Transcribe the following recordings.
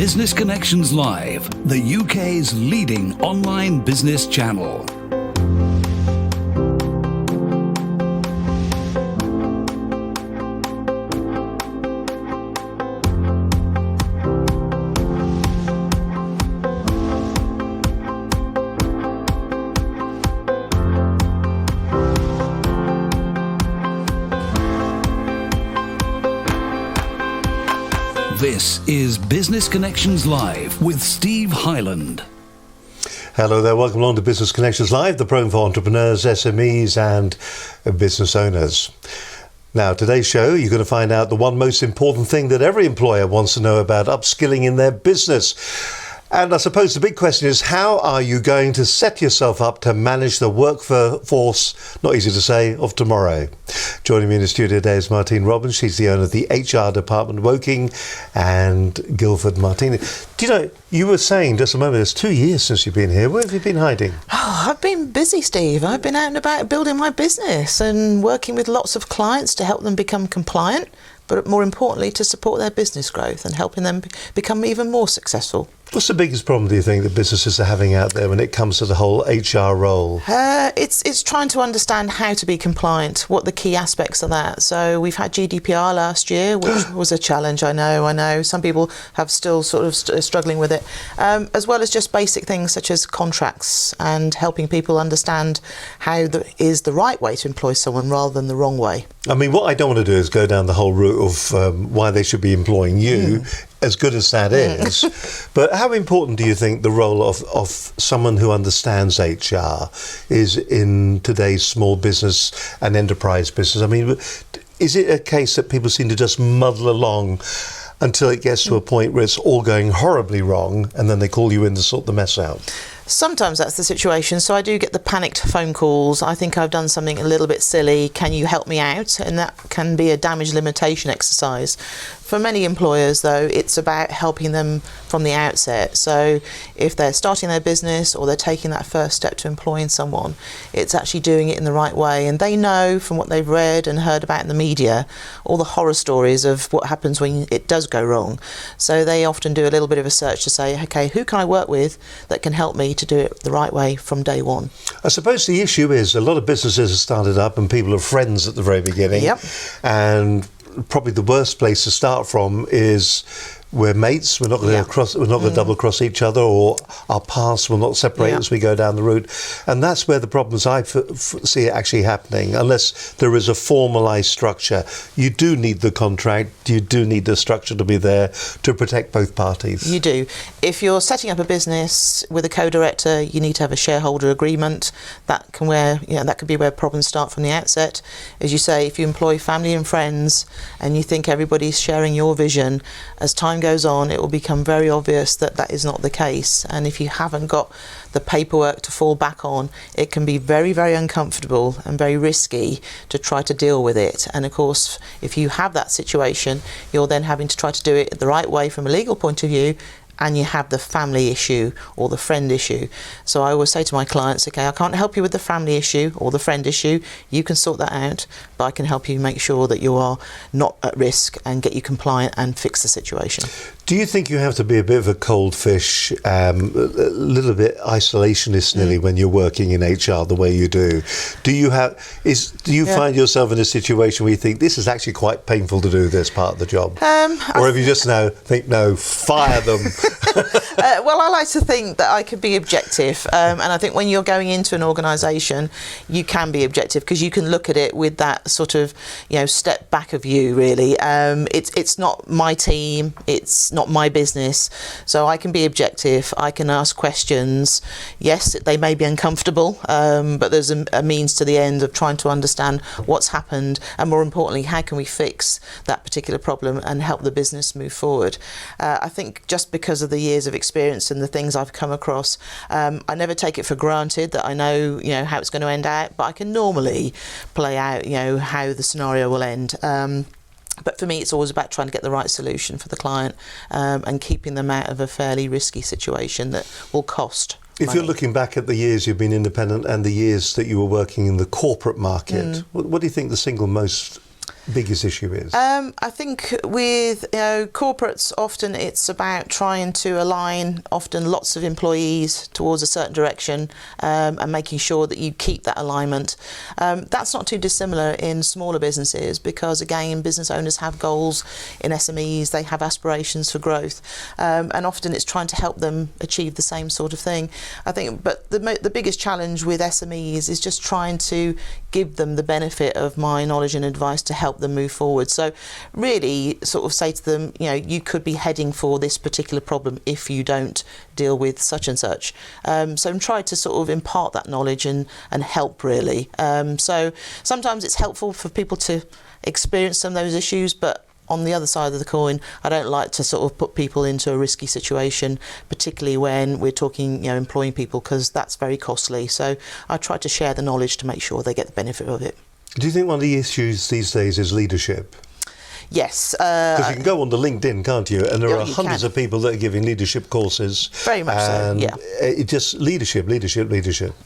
Business Connections Live, the UK's leading online business channel. This is Business Connections Live with Steve Hyland. Hello there, welcome along to Business Connections Live, the program for entrepreneurs, SMEs and business owners. Now, today's show, you're going to find out the one most important thing that every employer wants to know about upskilling in their business. And I suppose the big question is, how are you going to set yourself up to manage the workforce, not easy to say, of tomorrow? Joining me in the studio today is Marty Robbins. She's the owner of the HR department, Woking and Guildford Martini. Do you know, you were saying just a moment, it's 2 years since you've been here. Where have you been hiding? Oh, I've been busy, Steve. I've been out and about building my business and working with lots of clients to help them become compliant, but more importantly, to support their business growth and helping them become even more successful. What's the biggest problem, do you think, that businesses are having out there when it comes to the whole HR role? It's trying to understand how to be compliant, what the key aspects of that. So we've had GDPR last year, which was a challenge, I know. Some people have still sort of struggling with it, as well as just basic things such as contracts and helping people understand how is the right way to employ someone rather than the wrong way. I mean, what I don't want to do is go down the whole route of why they should be employing you, as good as that is. But how important do you think the role of someone who understands HR is in today's small business and enterprise business? I mean, is it a case that people seem to just muddle along until it gets to a point where it's all going horribly wrong and then they call you in to sort the mess out? Sometimes that's the situation. So I do get the panicked phone calls. I think I've done something a little bit silly. Can you help me out? And that can be a damage limitation exercise. For many employers, though, it's about helping them from the outset. So if they're starting their business or they're taking that first step to employing someone, it's actually doing it in the right way. And they know from what they've read and heard about in the media, all the horror stories of what happens when it does go wrong. So they often do a little bit of a search to say, okay, who can I work with that can help me to do it the right way from day one? I suppose the issue is a lot of businesses are started up and people are friends at the very beginning. Yep. And probably the worst place to start from is we're mates, we're not going to double cross each other, or our paths will not separate as we go down the route. And that's where the problems I see it actually happening. Unless there is a formalised structure, you do need the contract, you do need the structure to be there to protect both parties. You do. If you're setting up a business with a co-director, you need to have a shareholder agreement. That could be where problems start from the outset. As you say, if you employ family and friends and you think everybody's sharing your vision, as time goes on, it will become very obvious that that is not the case. And if you haven't got the paperwork to fall back on, it can be very, very uncomfortable and very risky to try to deal with it. And of course, if you have that situation, you're then having to try to do it the right way from a legal point of view, and you have the family issue or the friend issue. So I always say to my clients, okay, I can't help you with the family issue or the friend issue. You can sort that out, but I can help you make sure that you are not at risk and get you compliant and fix the situation. Do you think you have to be a bit of a cold fish, a little bit isolationist nearly when you're working in HR the way you do? Do you find yourself in a situation where you think this is actually quite painful to do this part of the job? Or have you just now think, no, fire them? Well, I like to think that I could be objective, and I think when you're going into an organisation, you can be objective because you can look at it with that sort of, step back of you. Really, it's not my team, it's not my business, so I can be objective. I can ask questions. Yes, they may be uncomfortable, but there's a means to the end of trying to understand what's happened, and more importantly, how can we fix that particular problem and help the business move forward. I think just because of the years of experience and the things I've come across, I never take it for granted that I know how it's going to end out, but I can normally play out how the scenario will end. But for me, it's always about trying to get the right solution for the client and keeping them out of a fairly risky situation that will cost money. If you're looking back at the years you've been independent and the years that you were working in the corporate market, what do you think the single most biggest issue is? I think with corporates, often it's about trying to align often lots of employees towards a certain direction, and making sure that you keep that alignment. That's not too dissimilar in smaller businesses, because again, business owners have goals. In SMEs, they have aspirations for growth, and often it's trying to help them achieve the same sort of thing. I think, but the biggest challenge with SMEs is just trying to give them the benefit of my knowledge and advice to help them move forward. So really sort of say to them, you could be heading for this particular problem if you don't deal with such and such. So try to sort of impart that knowledge and help really. So sometimes it's helpful for people to experience some of those issues, but on the other side of the coin, I don't like to sort of put people into a risky situation, particularly when we're talking, employing people, because that's very costly. So I try to share the knowledge to make sure they get the benefit of it. Do you think one of the issues these days is leadership? Yes. Because you can go on to LinkedIn, can't you? And there are hundreds of people that are giving leadership courses. Very much so, yeah. It just leadership.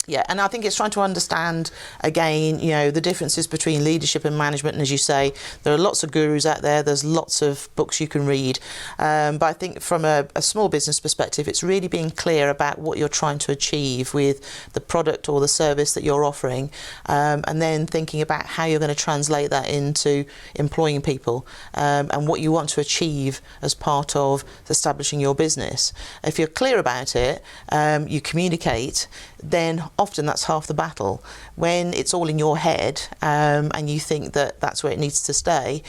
Yeah, and I think it's trying to understand, again, the differences between leadership and management. And as you say, there are lots of gurus out there. There's lots of books you can read. But I think from a small business perspective, it's really being clear about what you're trying to achieve with the product or the service that you're offering, and then thinking about how you're going to translate that into employing people. And what you want to achieve as part of establishing your business. If you're clear about it, you communicate, then often that's half the battle. When it's all in your head, and you think that that's where it needs to stay,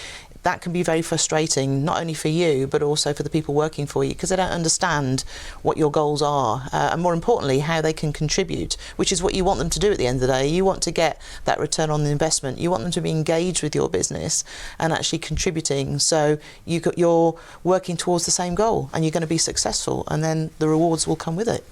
that can be very frustrating, not only for you, but also for the people working for you, because they don't understand what your goals are, and more importantly, how they can contribute, which is what you want them to do at the end of the day. You want to get that return on the investment. You want them to be engaged with your business and actually contributing, so you're working towards the same goal and you're going to be successful, and then the rewards will come with it.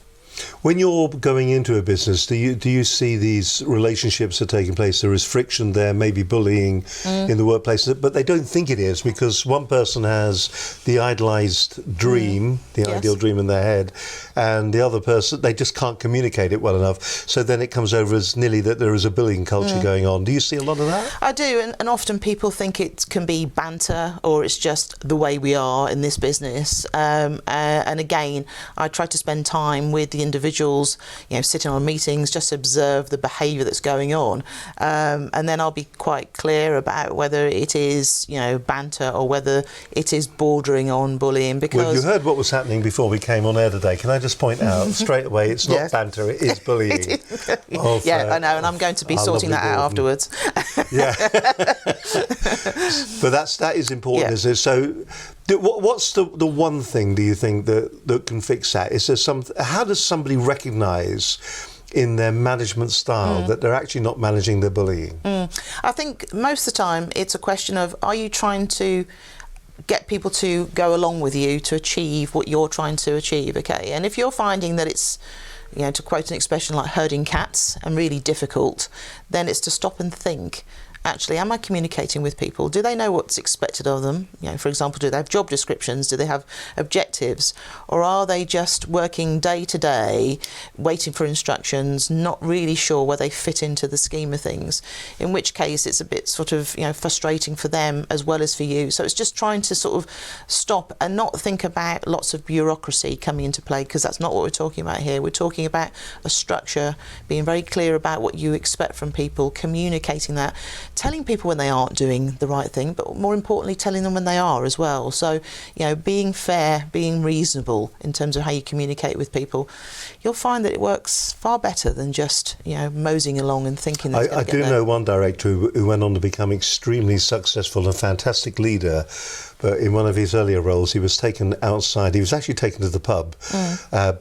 When you're going into a business, do you see these relationships are taking place? There is friction there, maybe bullying in the workplace, but they don't think it is, because one person has the idealized dream, ideal dream in their head, and the other person, they just can't communicate it well enough. So then it comes over as nearly that there is a bullying culture going on. Do you see a lot of that? I do, and often people think it can be banter, or it's just the way we are in this business. And again, I try to spend time with the individuals, sitting on meetings, just observe the behaviour that's going on, and then I'll be quite clear about whether it is, banter or whether it is bordering on bullying. Because well, you heard what was happening before we came on air today. Can I just point out straight away, it's not banter, it is bullying. I know, and I'm going to be sorting that out afterwards. Yeah, but that is important, isn't it? So, what's the one thing, do you think, that can fix that? Is there how does somebody recognise in their management style that they're actually not managing their bullying? I think most of the time it's a question of, are you trying to get people to go along with you to achieve what you're trying to achieve, okay? And if you're finding that it's, to quote an expression like herding cats and really difficult, then it's to stop and think, actually, am I communicating with people? Do they know what's expected of them? For example, do they have job descriptions? Do they have objectives? Or are they just working day to day, waiting for instructions, not really sure where they fit into the scheme of things? In which case, it's a bit sort of, frustrating for them as well as for you. So it's just trying to sort of stop and not think about lots of bureaucracy coming into play, because that's not what we're talking about here. We're talking about a structure, being very clear about what you expect from people, communicating that, telling people when they aren't doing the right thing, but more importantly, telling them when they are as well. So, being fair, being reasonable in terms of how you communicate with people, you'll find that it works far better than just, moseying along and thinking that I do know one director who went on to become extremely successful and a fantastic leader, but in one of his earlier roles, he was taken outside. He was actually taken to the pub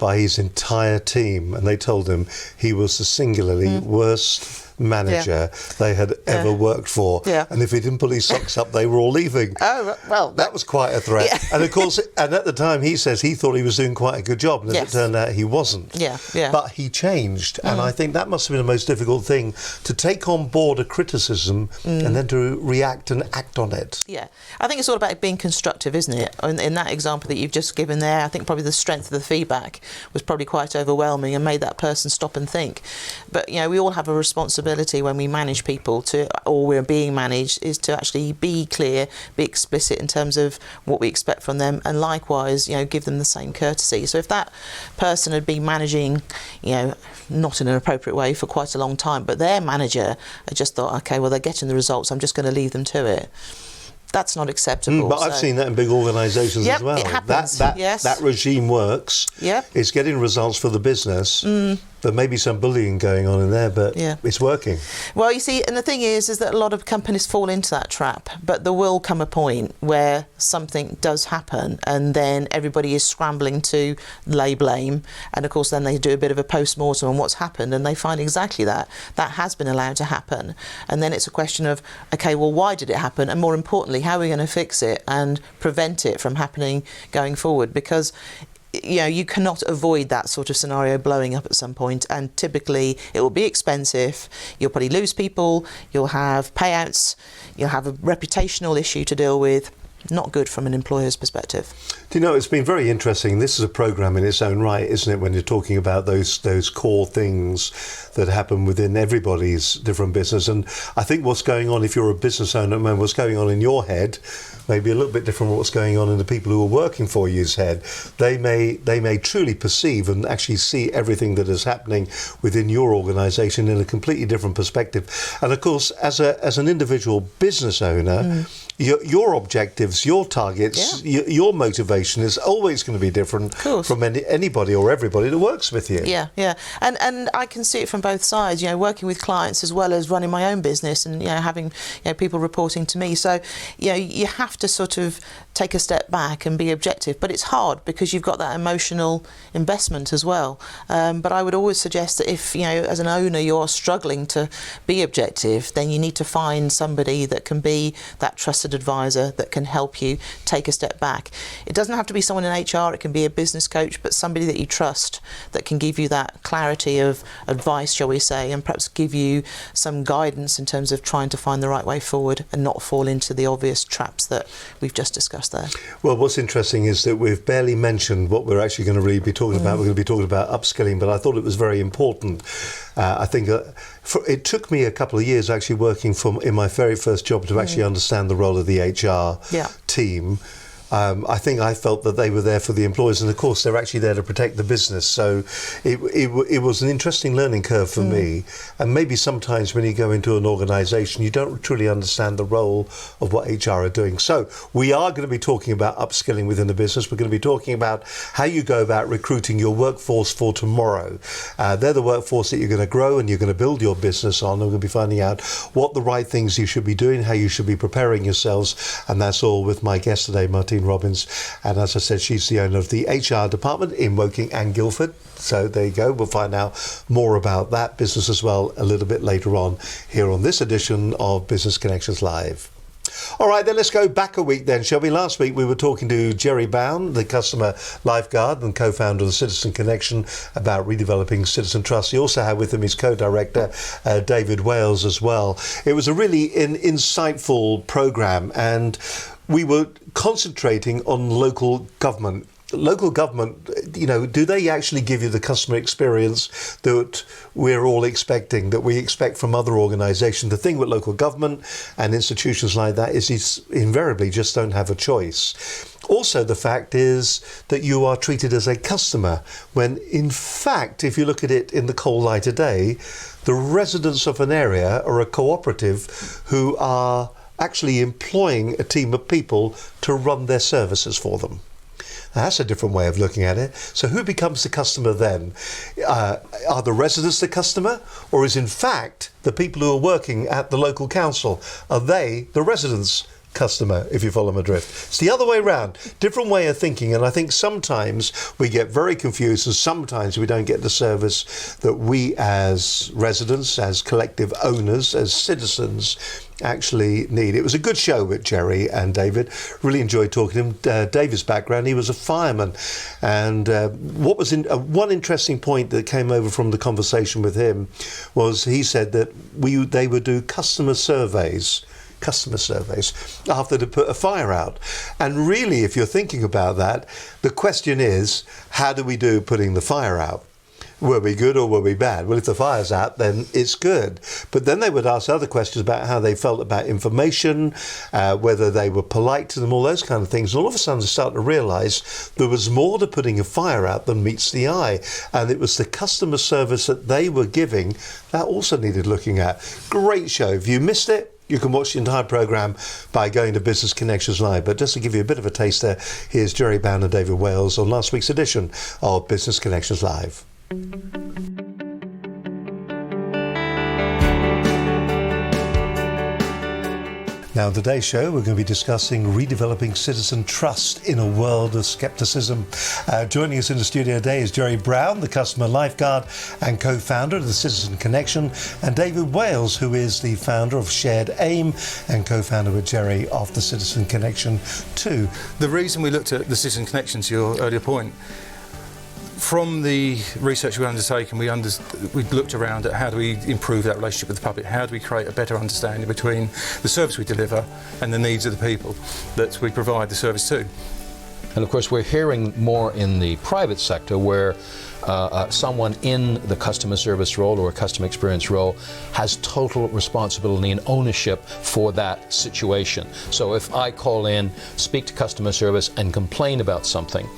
by his entire team, and they told him he was the singularly worst manager they had ever worked for, and if he didn't pull his socks up, they were all leaving. Oh well, that was quite a threat. And of course, and at the time, he says he thought he was doing quite a good job, and as it turned out, he wasn't. But he changed, and I think that must have been the most difficult thing, to take on board a criticism and then to react and act on it. I think it's all about being constructive, isn't it? In that example that you've just given there, I think probably the strength of the feedback was probably quite overwhelming and made that person stop and think. But we all have a responsibility when we manage people or we're being managed, is to actually be clear, be explicit in terms of what we expect from them, and likewise, give them the same courtesy. So if that person had been managing, not in an appropriate way for quite a long time, but their manager had just thought, okay, well, they're getting the results, I'm just going to leave them to it. That's not acceptable. But I've seen that in big organisations as well. It happens. That regime works. Yep. It's getting results for the business. There may be some bullying going on in there, but it's working. Well, you see, and the thing is that a lot of companies fall into that trap, but there will come a point where something does happen and then everybody is scrambling to lay blame, and of course then they do a bit of a post-mortem on what's happened, and they find exactly that has been allowed to happen. And then it's a question of, okay, well, why did it happen? And more importantly, how are we going to fix it and prevent it from happening going forward? Because you cannot avoid that sort of scenario blowing up at some point, and typically it will be expensive. You'll probably lose people, you'll have payouts, you'll have a reputational issue to deal with. Not good from an employer's perspective. Do you know, it's been very interesting. This is a programme in its own right, isn't it, when you're talking about those core things that happen within everybody's different business. And I think what's going on, if you're a business owner, what's going on in your head may be a little bit different from what's going on in the people who are working for you's head. They may truly perceive and actually see everything that is happening within your organisation in a completely different perspective. And of course, as an individual business owner, your objectives, your targets, your motivation is always going to be different from anybody or everybody that works with you. Yeah. And I can see it from both sides, working with clients as well as running my own business and, having, people reporting to me. So, you have to sort of take a step back and be objective. But it's hard because you've got that emotional investment as well. But I would always suggest that if, as an owner, you're struggling to be objective, then you need to find somebody that can be that trusted advisor that can help you take a step back. It doesn't have to be someone in HR, it can be a business coach, but somebody that you trust that can give you that clarity of advice, shall we say, and perhaps give you some guidance in terms of trying to find the right way forward and not fall into the obvious traps that we've just discussed there. Well, what's interesting is that we've barely mentioned what we're actually going to really be talking about. We're going to be talking about upskilling, but I thought it was very important. I think it took me a couple of years actually working in my very first job to actually understand the role of the HR team. I think I felt that they were there for the employees, and of course they're actually there to protect the business. So it was an interesting learning curve for me. And maybe sometimes when you go into an organisation, you don't truly understand the role of what HR are doing. So we are going to be talking about upskilling within the business. We're going to be talking about how you go about recruiting your workforce for tomorrow. They're the workforce that you're going to grow and you're going to build your business on. We're going to be finding out what the right things you should be doing, how you should be preparing yourselves. And that's all with my guest today, Marty Robbins, and as I said, she's the owner of the HR department in Woking and Guildford. So there you go. We'll find out more about that business as well a little bit later on here on this edition of Business Connections Live. All right, then let's go back a week then, shall we? Last week we were talking to Jerry Bown, the customer lifeguard and co-founder of the Citizen Connection, about redeveloping Citizen Trust. He also had with him his co-director, David Wales, as well. It was a really insightful programme, and we were concentrating on local government. Local government, do they actually give you the customer experience that we're all expecting, that we expect from other organisations? The thing with local government and institutions like that is invariably just don't have a choice. Also, the fact is that you are treated as a customer, when in fact, if you look at it in the cold light of day, the residents of an area are a cooperative who are actually employing a team of people to run their services for them. Now, that's a different way of looking at it. So who becomes the customer then? Are the residents the customer, or is in fact the people who are working at the local council, are they the residents' customer, if you follow my drift? It's the other way around, different way of thinking, and I think sometimes we get very confused and sometimes we don't get the service that we as residents, as collective owners, as citizens actually need. It was a good show with Jerry and David. Really enjoyed talking to him. David's background, he was a fireman, and what was one interesting point that came over from the conversation with him was he said that they would do customer surveys customer surveys after they put a fire out. And really, if you're thinking about that, the question is, how do we do putting the fire out? Were we good or were we bad? Well, if the fire's out, then it's good. But then they would ask other questions about how they felt about information, whether they were polite to them, all those kind of things. And all of a sudden, they started to realise there was more to putting a fire out than meets the eye. And it was the customer service that they were giving that also needed looking at. Great show. If you missed it, you can watch the entire programme by going to Business Connections Live. But just to give you a bit of a taster, here's Jerry Bound and David Wales on last week's edition of Business Connections Live. Now, in today's show, we're going to be discussing redeveloping citizen trust in a world of scepticism. Joining us in the studio today is Jerry Brown, the customer lifeguard and co-founder of the Citizen Connection, and David Wales, who is the founder of Shared Aim and co-founder with Jerry of the Citizen Connection too. The reason we looked at the Citizen Connection, to your earlier point, from the research we undertaken, we looked around at how do we improve that relationship with the public, how do we create a better understanding between the service we deliver and the needs of the people that we provide the service to. And of course, we're hearing more in the private sector where someone in the customer service role or a customer experience role has total responsibility and ownership for that situation. So if I call in, speak to customer service and complain about something,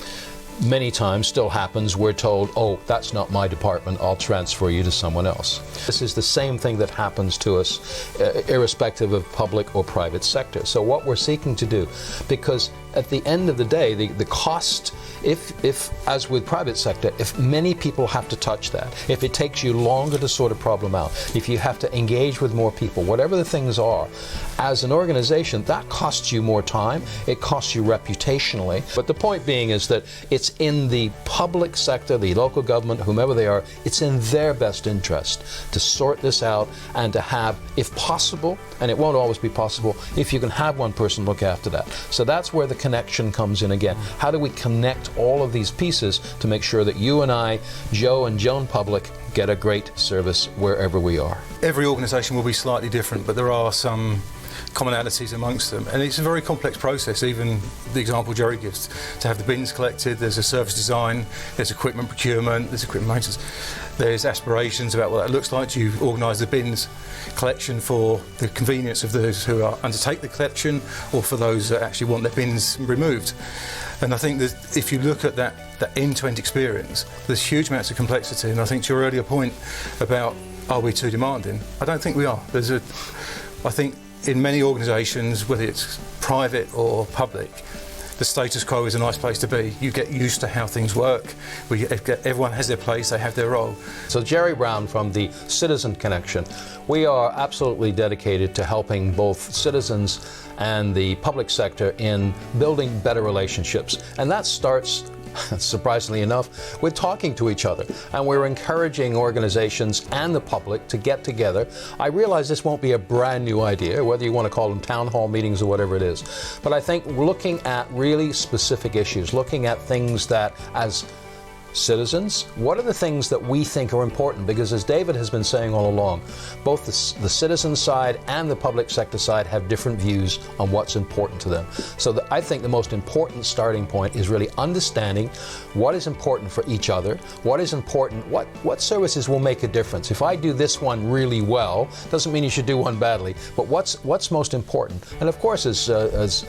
many times still happens, we're told, oh, that's not my department, I'll transfer you to someone else. This is the same thing that happens to us irrespective of public or private sector. So what we're seeking to do, because at the end of the day, the cost, if as with private sector, if many people have to touch that, if it takes you longer to sort a problem out, if you have to engage with more people, whatever the things are, as an organization, that costs you more time, it costs you reputationally. But the point being is that it's in the public sector, the local government, whomever they are, it's in their best interest to sort this out and to have, if possible, and it won't always be possible, if you can have one person look after that. So that's where the connection comes in again. How do we connect all of these pieces to make sure that you and I, Joe and Joan Public, get a great service wherever we are? Every organisation will be slightly different, but there are some commonalities amongst them, and it's a very complex process. Even the example Jerry gives, to have the bins collected, there's a service design, there's equipment procurement, there's equipment maintenance, there's aspirations about what that looks like. Do you organise the bins collection for the convenience of those who undertake the collection or for those that actually want their bins removed? And I think that if you look at that end-to-end experience, there's huge amounts of complexity. And I think to your earlier point about, are we too demanding? I don't think we are. I think in many organisations, whether it's private or public, the status quo is a nice place to be. You get used to how things work. Everyone has their place, they have their role. So Jerry Brown from the Citizen Connection, we are absolutely dedicated to helping both citizens and the public sector in building better relationships. And that starts, surprisingly enough, with talking to each other. And we're encouraging organizations and the public to get together. I realize this won't be a brand new idea, whether you want to call them town hall meetings or whatever it is. But I think looking at really specific issues, looking at things that as citizens, what are the things that we think are important? Because as David has been saying all along, both the citizen side and the public sector side have different views on what's important to them. So I think the most important starting point is really understanding what is important for each other, what is important, what services will make a difference. If I do this one really well, doesn't mean you should do one badly, but what's most important? And of course, as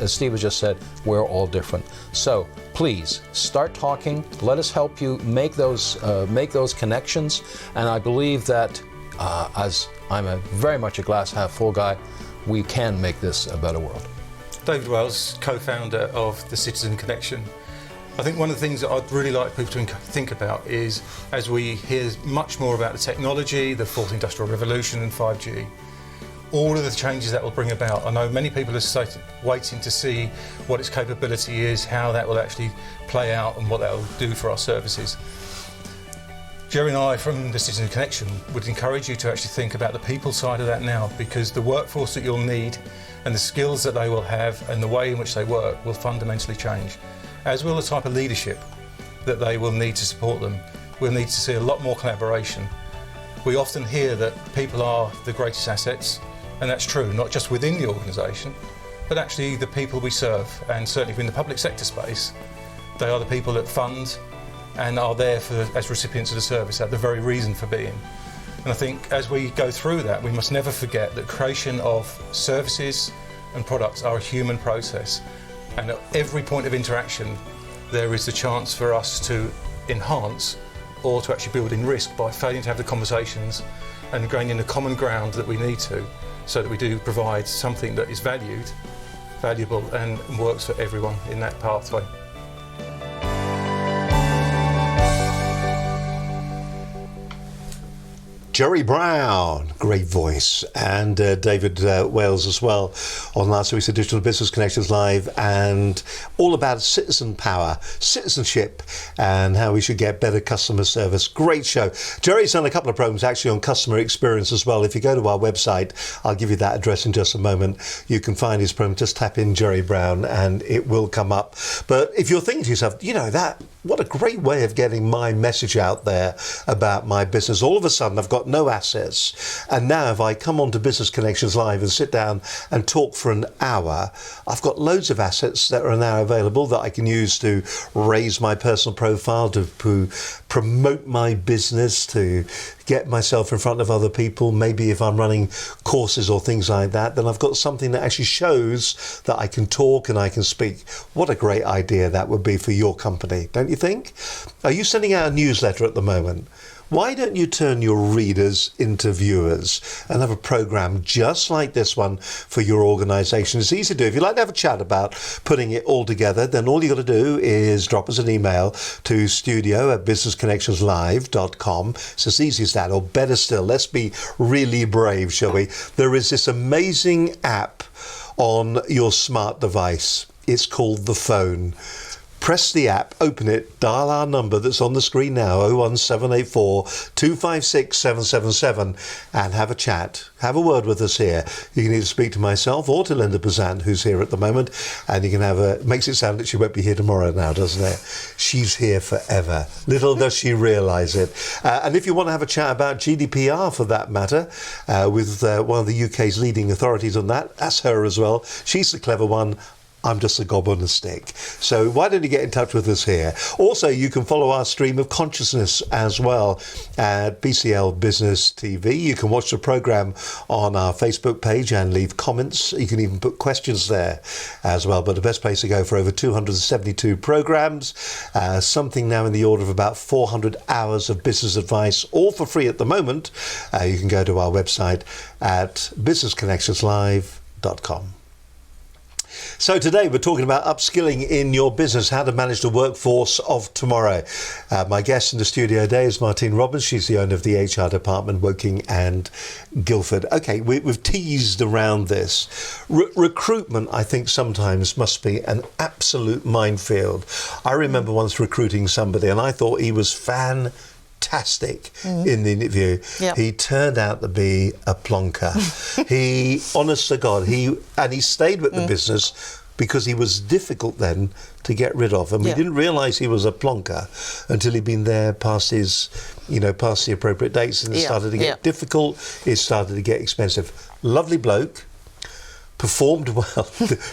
Steve has just said, we're all different. So please start talking. Let us help you make those connections. And I believe that as I'm very much a glass half full guy, we can make this a better world. David Wales, co-founder of the Citizen Connection. I think one of the things that I'd really like people to think about is, as we hear much more about the technology, the fourth industrial revolution and 5G, all of the changes that will bring about. I know many people are waiting to see what its capability is, how that will actually play out and what that will do for our services. Jerry and I from the Citizen Connection would encourage you to actually think about the people side of that now, because the workforce that you'll need and the skills that they will have and the way in which they work will fundamentally change, as will the type of leadership that they will need to support them. We'll need to see a lot more collaboration. We often hear that people are the greatest assets, And that's true, not just within the organisation, but actually the people we serve. And certainly within the public sector space, they are the people that fund and are there as recipients of the service, at the very reason for being. And I think as we go through that, we must never forget that creation of services and products are a human process. And at every point of interaction, there is the chance for us to enhance or to actually build in risk by failing to have the conversations and going in the common ground that we need to, so that we do provide something that is valuable and works for everyone in that pathway. Jerry Brown, great voice, and David Wales as well on last week's edition of Business Connections Live, and all about citizen power, citizenship, and how we should get better customer service. Great show. Jerry's done a couple of programs actually on customer experience as well. If you go to our website, I'll give you that address in just a moment. You can find his program. Just tap in Jerry Brown and it will come up. But if you're thinking to yourself, what a great way of getting my message out there about my business. All of a sudden, I've got no assets. And now if I come on to Business Connections Live and sit down and talk for an hour, I've got loads of assets that are now available that I can use to raise my personal profile, to promote my business, to get myself in front of other people. Maybe if I'm running courses or things like that, then I've got something that actually shows that I can talk and I can speak. What a great idea that would be for your company, don't you think? Are you sending out a newsletter at the moment? Why don't you turn your readers into viewers and have a program just like this one for your organisation? It's easy to do. If you'd like to have a chat about putting it all together, then all you got to do is drop us an email to studio@businessconnectionslive.com. It's as easy as that, or better still, let's be really brave, shall we? There is this amazing app on your smart device. It's called the phone. Press the app, open it, dial our number that's on the screen now, 01784 256 777, and have a chat. Have a word with us here. You can either speak to myself or to Linda Bazant, who's here at the moment, and you can makes it sound that she won't be here tomorrow now, doesn't it? She's here forever. Little does she realise it. And if you want to have a chat about GDPR, for that matter, with one of the UK's leading authorities on that, that's her as well. She's the clever one. I'm just a gob on a stick. So why don't you get in touch with us here? Also, you can follow our stream of consciousness as well at BCL Business TV. You can watch the programme on our Facebook page and leave comments. You can even put questions there as well. But the best place to go for over 272 programmes, something now in the order of about 400 hours of business advice, all for free at the moment. You can go to our website at businessconnectionslive.com. So today we're talking about upskilling in your business, how to manage the workforce of tomorrow. My guest in the studio today is Marty Robbins. She's the owner of the HR department, Woking and Guildford. Okay, we've teased around this. Recruitment, I think, sometimes must be an absolute minefield. I remember once recruiting somebody and I thought he was fantastic in the interview. Yep. He turned out to be a plonker. He, honest to God, he stayed with the business because he was difficult then to get rid of, and we didn't realise he was a plonker until he'd been there past his, past the appropriate dates, and it started to get difficult. It started to get expensive. Lovely bloke. Performed well.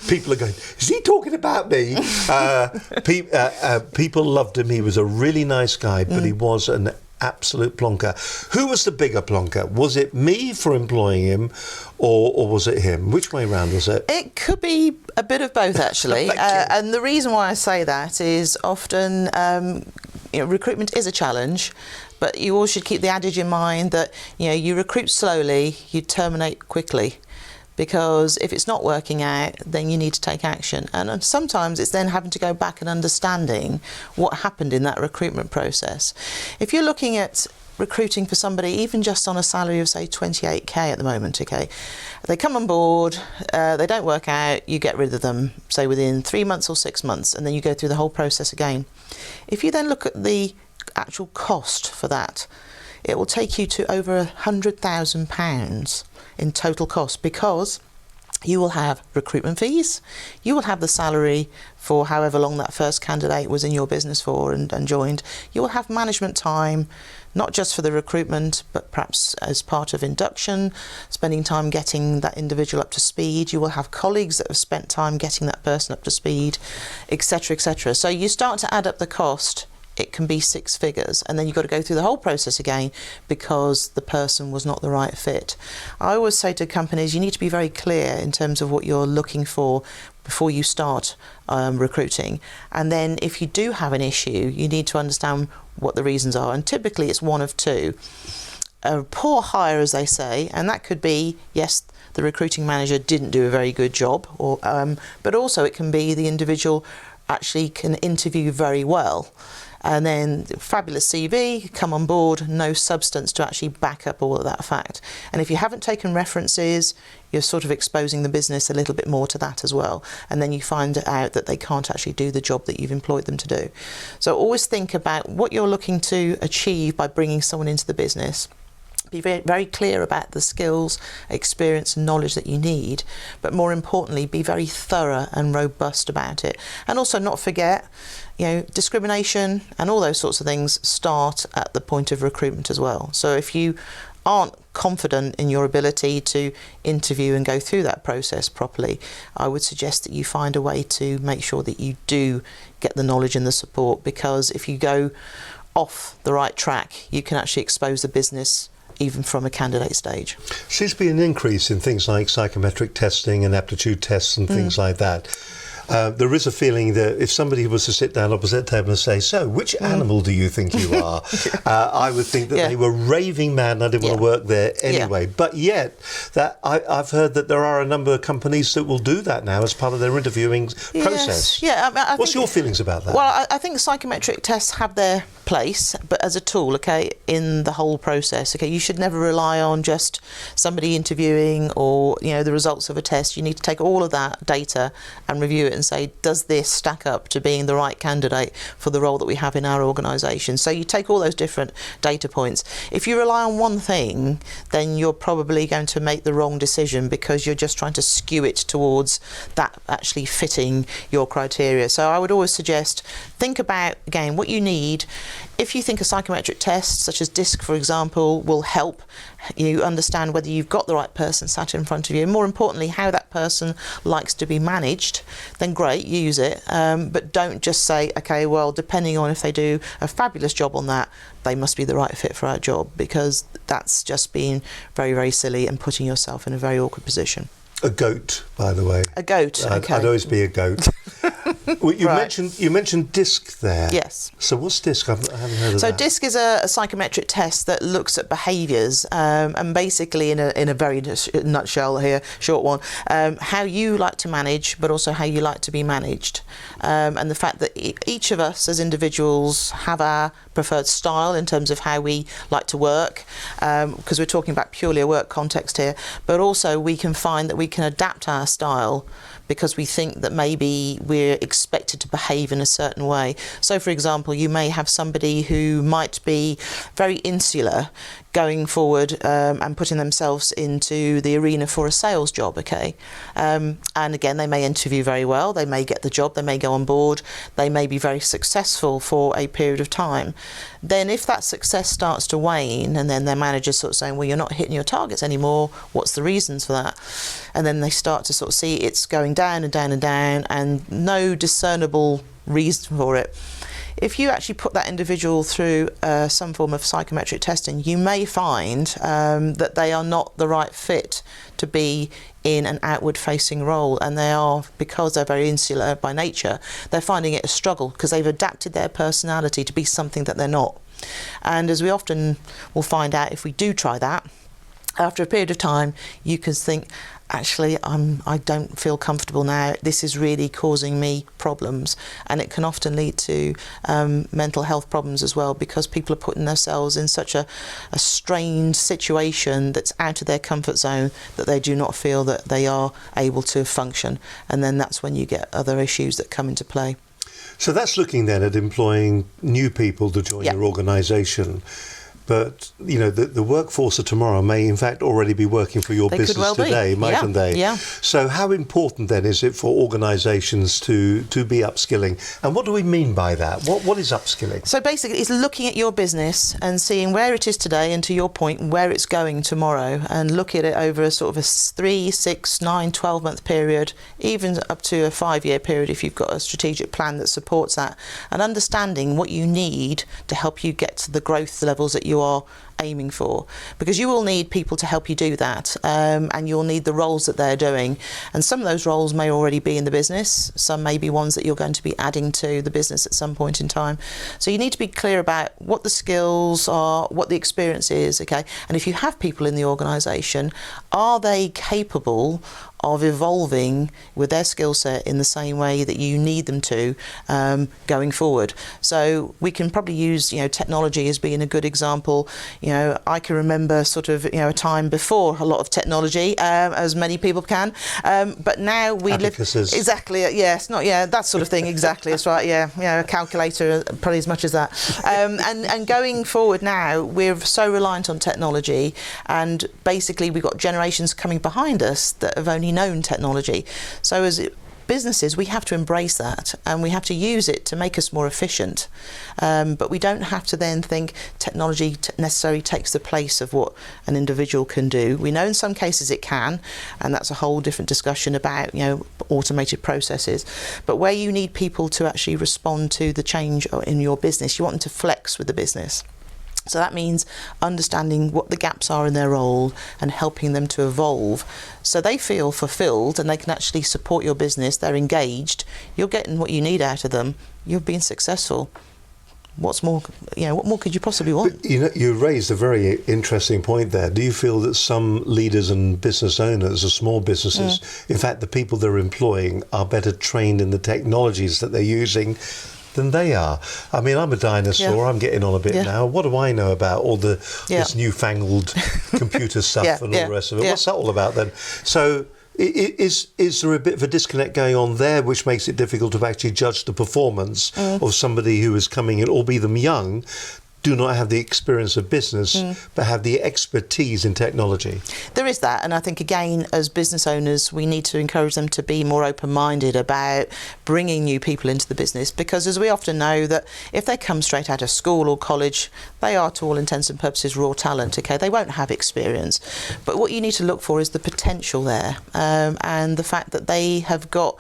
People are going, is he talking about me? People loved him. He was a really nice guy, but he was an absolute plonker. Who was the bigger plonker? Was it me for employing him, or was it him? Which way round was it? It could be a bit of both, actually. And the reason why I say that is often recruitment is a challenge, but you all should keep the adage in mind that you recruit slowly, you terminate quickly. Because if it's not working out, then you need to take action. And sometimes it's then having to go back and understanding what happened in that recruitment process. If you're looking at recruiting for somebody, even just on a salary of, say, 28k at the moment, okay, they come on board, they don't work out, you get rid of them, say, within 3 months or 6 months, and then you go through the whole process again. If you then look at the actual cost for that, it will take you to over £100,000 in total cost, because You will have recruitment fees. You will have the salary for however long that first candidate was in your business for and joined. You will have management time, not just for the recruitment, but perhaps as part of induction, spending time getting that individual up to speed. You will have colleagues that have spent time getting that person up to speed, etc., etc. So you start to add up the cost. It can be 6 figures, and then you've got to go through the whole process again because the person was not the right fit. I always say to companies, you need to be very clear in terms of what you're looking for before you start recruiting. And then if you do have an issue, you need to understand what the reasons are. And typically it's one of two. A poor hire, as they say, and that could be, yes, the recruiting manager didn't do a very good job, or but also it can be the individual actually can interview very well. And then fabulous CV, come on board, no substance to actually back up all of that fact. And if you haven't taken references, you're sort of exposing the business a little bit more to that as well. And then you find out that they can't actually do the job that you've employed them to do. So always think about what you're looking to achieve by bringing someone into the business. Be very, very clear about the skills, experience and knowledge that you need, but more importantly, be very thorough and robust about it. And also not forget, discrimination and all those sorts of things start at the point of recruitment as well. So if you aren't confident in your ability to interview and go through that process properly, I would suggest that you find a way to make sure that you do get the knowledge and the support, because if you go off the right track, you can actually expose the business even from a candidate stage. Seems to be an increase in things like psychometric testing and aptitude tests and things like that. There is a feeling that if somebody was to sit down opposite the table and say, so which animal do you think you are? I would think that they were raving mad and I didn't want to work there anyway. But yet, that I've heard that there are a number of companies that will do that now as part of their interviewing process. Yeah. What's your feelings about that? Well, I think psychometric tests have their place, but as a tool, in the whole process, you should never rely on just somebody interviewing or, the results of a test. You need to take all of that data and review it and say, does this stack up to being the right candidate for the role that we have in our organisation? So you take all those different data points. If you rely on one thing, then you're probably going to make the wrong decision because you're just trying to skew it towards that actually fitting your criteria. So I would always suggest, think about, again, what you need. If you think a psychometric test, such as DISC, for example, will help you understand whether you've got the right person sat in front of you, and more importantly, how that person likes to be managed, then great, use it. But don't just say, okay, well, depending on if they do a fabulous job on that, they must be the right fit for our job, because that's just being very, very silly and putting yourself in a very awkward position. A goat, by the way. A goat, okay. I'd always be a goat. Well, you mentioned DISC there. Yes. So what's DISC? I haven't heard of that. So DISC is a psychometric test that looks at behaviours and basically, in a very nutshell here, short one, how you like to manage, but also how you like to be managed, and the fact that each of us as individuals have our preferred style in terms of how we like to work, because we're talking about purely a work context here, but also we can find that we can adapt our style because we think that maybe we're expected to behave in a certain way. So, for example, you may have somebody who might be very insular going forward and putting themselves into the arena for a sales job, and again, they may interview very well, they may get the job, they may go on board, they may be very successful for a period of time. Then if that success starts to wane and then their manager's sort of saying, well, you're not hitting your targets anymore, what's the reasons for that? And then they start to sort of see it's going down and down and down and no discernible reason for it. If you actually put that individual through some form of psychometric testing, you may find that they are not the right fit to be in an outward-facing role, and they are, because they're very insular by nature, they're finding it a struggle because they've adapted their personality to be something that they're not. And as we often will find out if we do try that, after a period of time, you can think, actually, I don't feel comfortable now. This is really causing me problems. And it can often lead to mental health problems as well, because people are putting themselves in such a strained situation that's out of their comfort zone that they do not feel that they are able to function. And then that's when you get other issues that come into play. So that's looking then at employing new people to join your organisation. But, you know, the workforce of tomorrow may in fact already be working for your They could business well be. today, mightn't they? Yeah. So how important then is it for organisations to be upskilling? And what do we mean by that? What is upskilling? So basically, it's looking at your business and seeing where it is today, and to your point, where it's going tomorrow, and look at it over a sort of a 3, 6, 9, 12-month period, even up to a 5-year period if you've got a strategic plan that supports that, and understanding what you need to help you get to the growth levels that you are aiming for, because you will need people to help you do that, and you'll need the roles that they're doing, and some of those roles may already be in the business, some may be ones that you're going to be adding to the business at some point in time. So you need to be clear about what the skills are, what the experience is, okay, and if you have people in the organisation, are they capable of evolving with their skill set in the same way that you need them to going forward. So we can probably use, you know, technology as being a good example. You know, I can remember sort of, you know, a time before a lot of technology, as many people can, but now we live exactly, yes, not that sort of thing, exactly, that's right, a calculator probably as much as that, and going forward now we're so reliant on technology, and basically we've got generations coming behind us that have only known technology. So as businesses, we have to embrace that, and we have to use it to make us more efficient, but we don't have to then think technology necessarily takes the place of what an individual can do. We know in some cases it can, and that's a whole different discussion about, you know, automated processes, but where you need people to actually respond to the change in your business, you want them to flex with the business. So that means understanding what the gaps are in their role and helping them to evolve so they feel fulfilled and they can actually support your business. They're engaged, you're getting what you need out of them, you've been successful. What's more, you know, what more could you possibly want? But, you know, you raised a very interesting point there. Do you feel that some leaders and business owners of small businesses, in fact the people they're employing, are better trained in the technologies that they're using than they are? I mean, I'm a dinosaur, I'm getting on a bit now. What do I know about all this newfangled computer stuff and all the rest of it? What's that all about then? So is there a bit of a disconnect going on there, which makes it difficult to actually judge the performance of somebody who is coming in, albeit them young, do not have the experience of business, but have the expertise in technology? There is that, and I think again, as business owners, we need to encourage them to be more open-minded about bringing new people into the business, because as we often know that if they come straight out of school or college, they are to all intents and purposes raw talent, okay? They won't have experience, but what you need to look for is the potential there, and the fact that they have got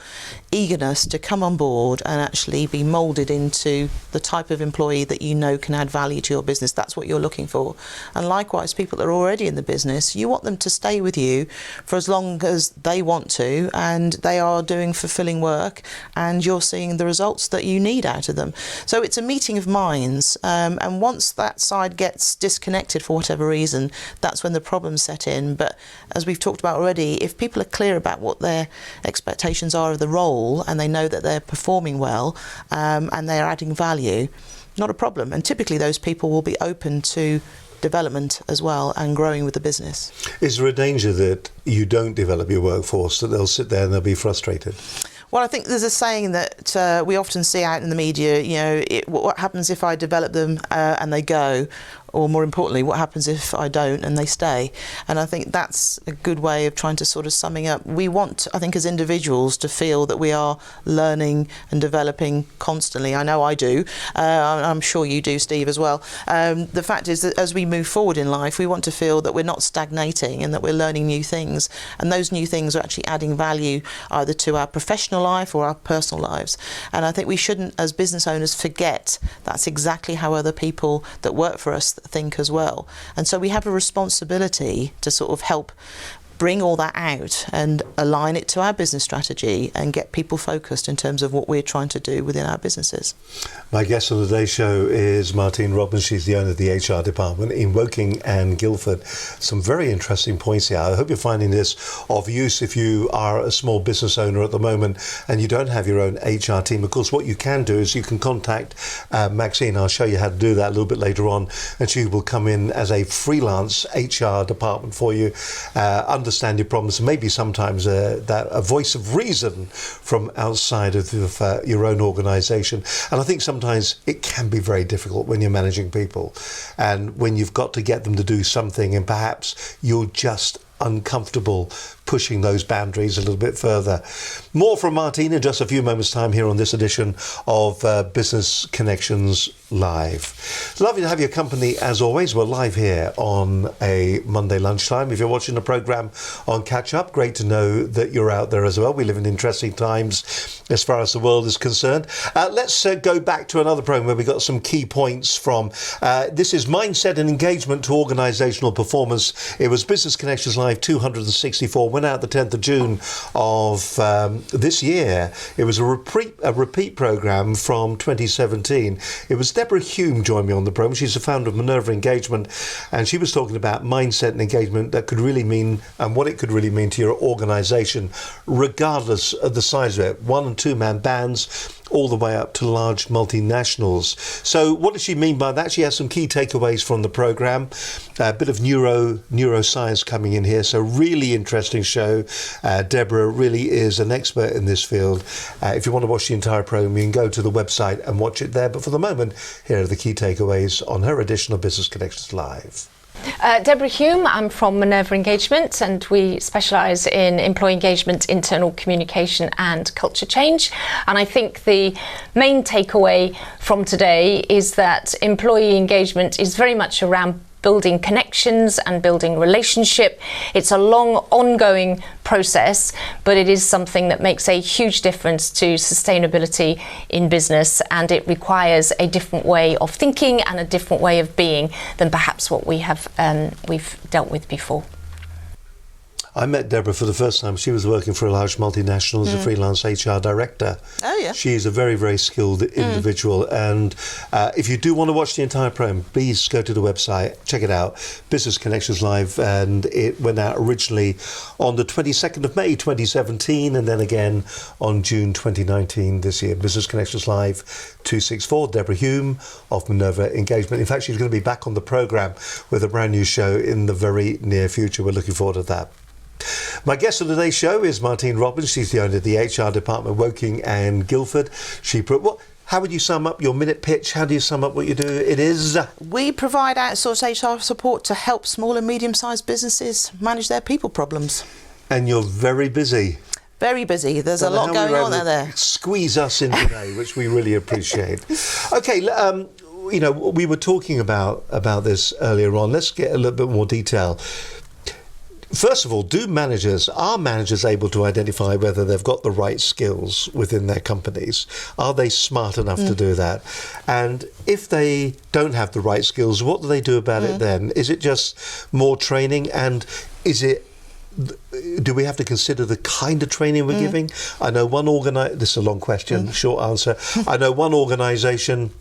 eagerness to come on board and actually be moulded into the type of employee that you know can add value to your business. That's what you're looking for. And likewise, people that are already in the business, you want them to stay with you for as long as they want to, and they are doing fulfilling work, and you're seeing the results that you need out of them. So it's a meeting of minds, and once that side gets disconnected for whatever reason, that's when the problems set in. But as we've talked about already, if people are clear about what their expectations are of the role, and they know that they're performing well, and they're adding value, not a problem. And typically those people will be open to development as well and growing with the business. Is there a danger that you don't develop your workforce, that they'll sit there and they'll be frustrated? Well, I think there's a saying that we often see out in the media, you know, what happens if I develop them and they go? Or more importantly, what happens if I don't and they stay? And I think that's a good way of trying to sort of summing up. We want, I think, as individuals to feel that we are learning and developing constantly. I know I do. I'm sure you do, Steve, as well. The fact is that as we move forward in life, we want to feel that we're not stagnating and that we're learning new things. And those new things are actually adding value either to our professional life or our personal lives. And I think we shouldn't, as business owners, forget that's exactly how other people that work for us think as well. And so we have a responsibility to sort of help bring all that out and align it to our business strategy and get people focused in terms of what we're trying to do within our businesses. My guest on today's show is Marty Robbins. She's the owner of the HR department in Woking and Guildford. Some very interesting points here. I hope you're finding this of use if you are a small business owner at the moment and you don't have your own HR team. Of course, what you can do is you can contact Maxine. I'll show you how to do that a little bit later on, and she will come in as a freelance HR department for you. understand your problems, and maybe sometimes a voice of reason from outside of your own organisation. And I think sometimes it can be very difficult when you're managing people, and when you've got to get them to do something, and perhaps you're just uncomfortable pushing those boundaries a little bit further. More from Martine in just a few moments' time here on this edition of Business Connections Live. It's lovely to have your company as always. We're live here on a Monday lunchtime. If you're watching the programme on Catch Up, great to know that you're out there as well. We live in interesting times as far as the world is concerned. Let's go back to another programme where we got some key points from. This is Mindset and Engagement to Organisational Performance. It was Business Connections Live 264. Went out the 10th of June of this year. It was a repeat programme from 2017. It was Deborah Hume joined me on the programme. She's the founder of Minerva Engagement, and she was talking about mindset and engagement that could really mean, and what it could really mean to your organisation, regardless of the size of it. 1- and 2-man bands, all the way up to large multinationals. So what does she mean by that? She has some key takeaways from the programme. A bit of neuroscience coming in here. So really interesting show. Deborah really is an expert in this field. If you want to watch the entire programme, you can go to the website and watch it there. But for the moment, here are the key takeaways on her edition of Business Connections Live. Deborah Hume, I'm from Minerva Engagement, and we specialise in employee engagement, internal communication and culture change. And I think the main takeaway from today is that employee engagement is very much around building connections and building relationship. It's a long, ongoing process, but it is something that makes a huge difference to sustainability in business, and it requires a different way of thinking and a different way of being than perhaps what we've dealt with before. I met Deborah for the first time. She was working for a large multinational as a freelance HR director. Oh, yeah. She's a very, very skilled individual. And if you do want to watch the entire program, please go to the website, check it out, Business Connections Live. And it went out originally on the 22nd of May 2017, and then again on June 2019 this year. Business Connections Live 264, Deborah Hume of Minerva Engagement. In fact, she's going to be back on the program with a brand new show in the very near future. We're looking forward to that. My guest on today's show is Marty Robbins. She's the owner of the HR department, Woking and Guildford. How would you sum up your minute pitch? How do you sum up what you do? It is... We provide outsourced HR support to help small and medium-sized businesses manage their people problems. And you're very busy. Very busy. There's a lot going on there. Squeeze us in today, which we really appreciate. Okay, you know, we were talking about this earlier on. Let's get a little bit more detail. First of all, are managers able to identify whether they've got the right skills within their companies? Are they smart enough to do that? And if they don't have the right skills, what do they do about it then? Is it just more training? And do we have to consider the kind of training we're giving? I know this is a long question, short answer. I know one organisation,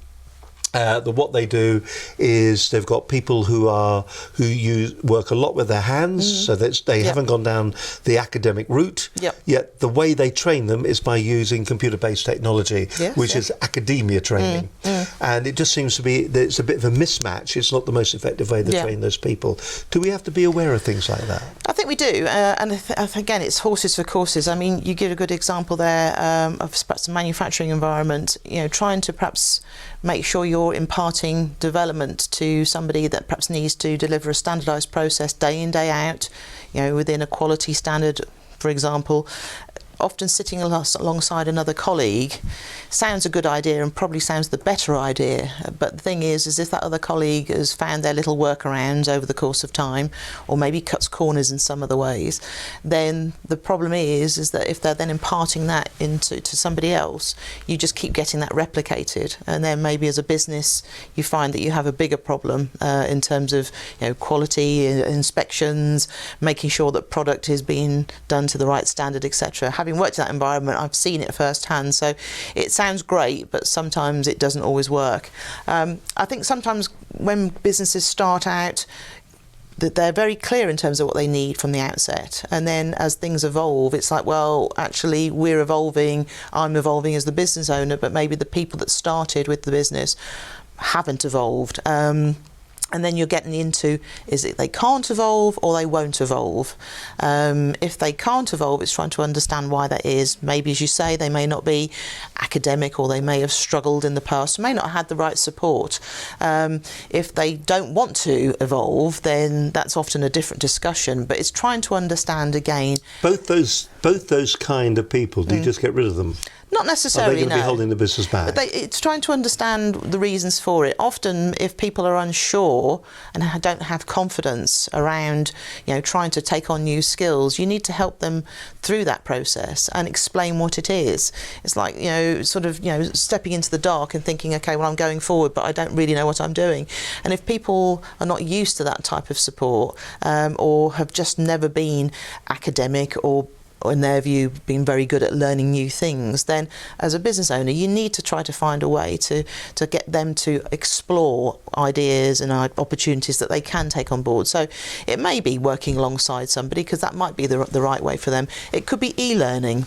what they do is they've got people who work a lot with their hands, so that they haven't gone down the academic route. Yet the way they train them is by using computer-based technology, which is academia training. And it just seems to be that it's a bit of a mismatch. It's not the most effective way to train those people. Do we have to be aware of things like that? I think we do, and again, it's horses for courses. I mean, you give a good example there of perhaps a manufacturing environment. You know, trying to perhaps make sure you're imparting development to somebody that perhaps needs to deliver a standardised process day in, day out, you know, within a quality standard, for example. Often sitting alongside another colleague sounds a good idea and probably sounds the better idea, but the thing is if that other colleague has found their little workarounds over the course of time, or maybe cuts corners in some other ways, then the problem is that if they're then imparting that to somebody else, you just keep getting that replicated, and then maybe as a business you find that you have a bigger problem in terms of, you know, quality inspections, making sure that product is being done to the right standard, etc. Having worked in that environment, I've seen it firsthand. So it sounds great, but sometimes it doesn't always work. I think sometimes when businesses start out, that they're very clear in terms of what they need from the outset, and then as things evolve, it's like, well, actually we're evolving, I'm evolving as the business owner, but maybe the people that started with the business haven't evolved. And then you're getting into, is it they can't evolve or they won't evolve? If they can't evolve, it's trying to understand why that is. Maybe, as you say, they may not be academic, or they may have struggled in the past, may not have had the right support. If they don't want to evolve, then that's often a different discussion. But it's trying to understand again. Both those kind of people, do you just get rid of them? Not necessarily, Are they going to no. be holding the business back? But it's trying to understand the reasons for it. Often, if people are unsure and don't have confidence around, trying to take on new skills, you need to help them through that process and explain what it is. It's like, stepping into the dark and thinking, okay, well, I'm going forward, but I don't really know what I'm doing. And if people are not used to that type of support, or have just never been academic or in their view, being very good at learning new things, then as a business owner, you need to try to find a way to get them to explore ideas and opportunities that they can take on board. So it may be working alongside somebody, because that might be the right way for them. It could be e-learning.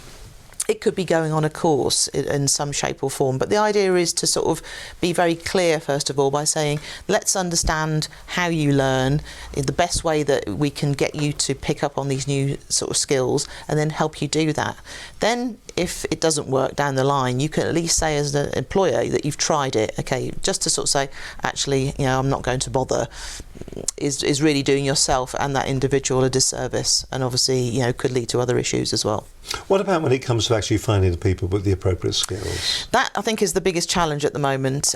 It could be going on a course in some shape or form, but the idea is to sort of be very clear, first of all, by saying, let's understand how you learn, the best way that we can get you to pick up on these new sort of skills, and then help you do that. Then, if it doesn't work down the line, you can at least say as an employer that you've tried it. Okay, just to sort of say, actually, I'm not going to bother, is really doing yourself and that individual a disservice, and obviously, could lead to other issues as well. What about when it comes to actually finding the people with the appropriate skills? That, I think, is the biggest challenge at the moment.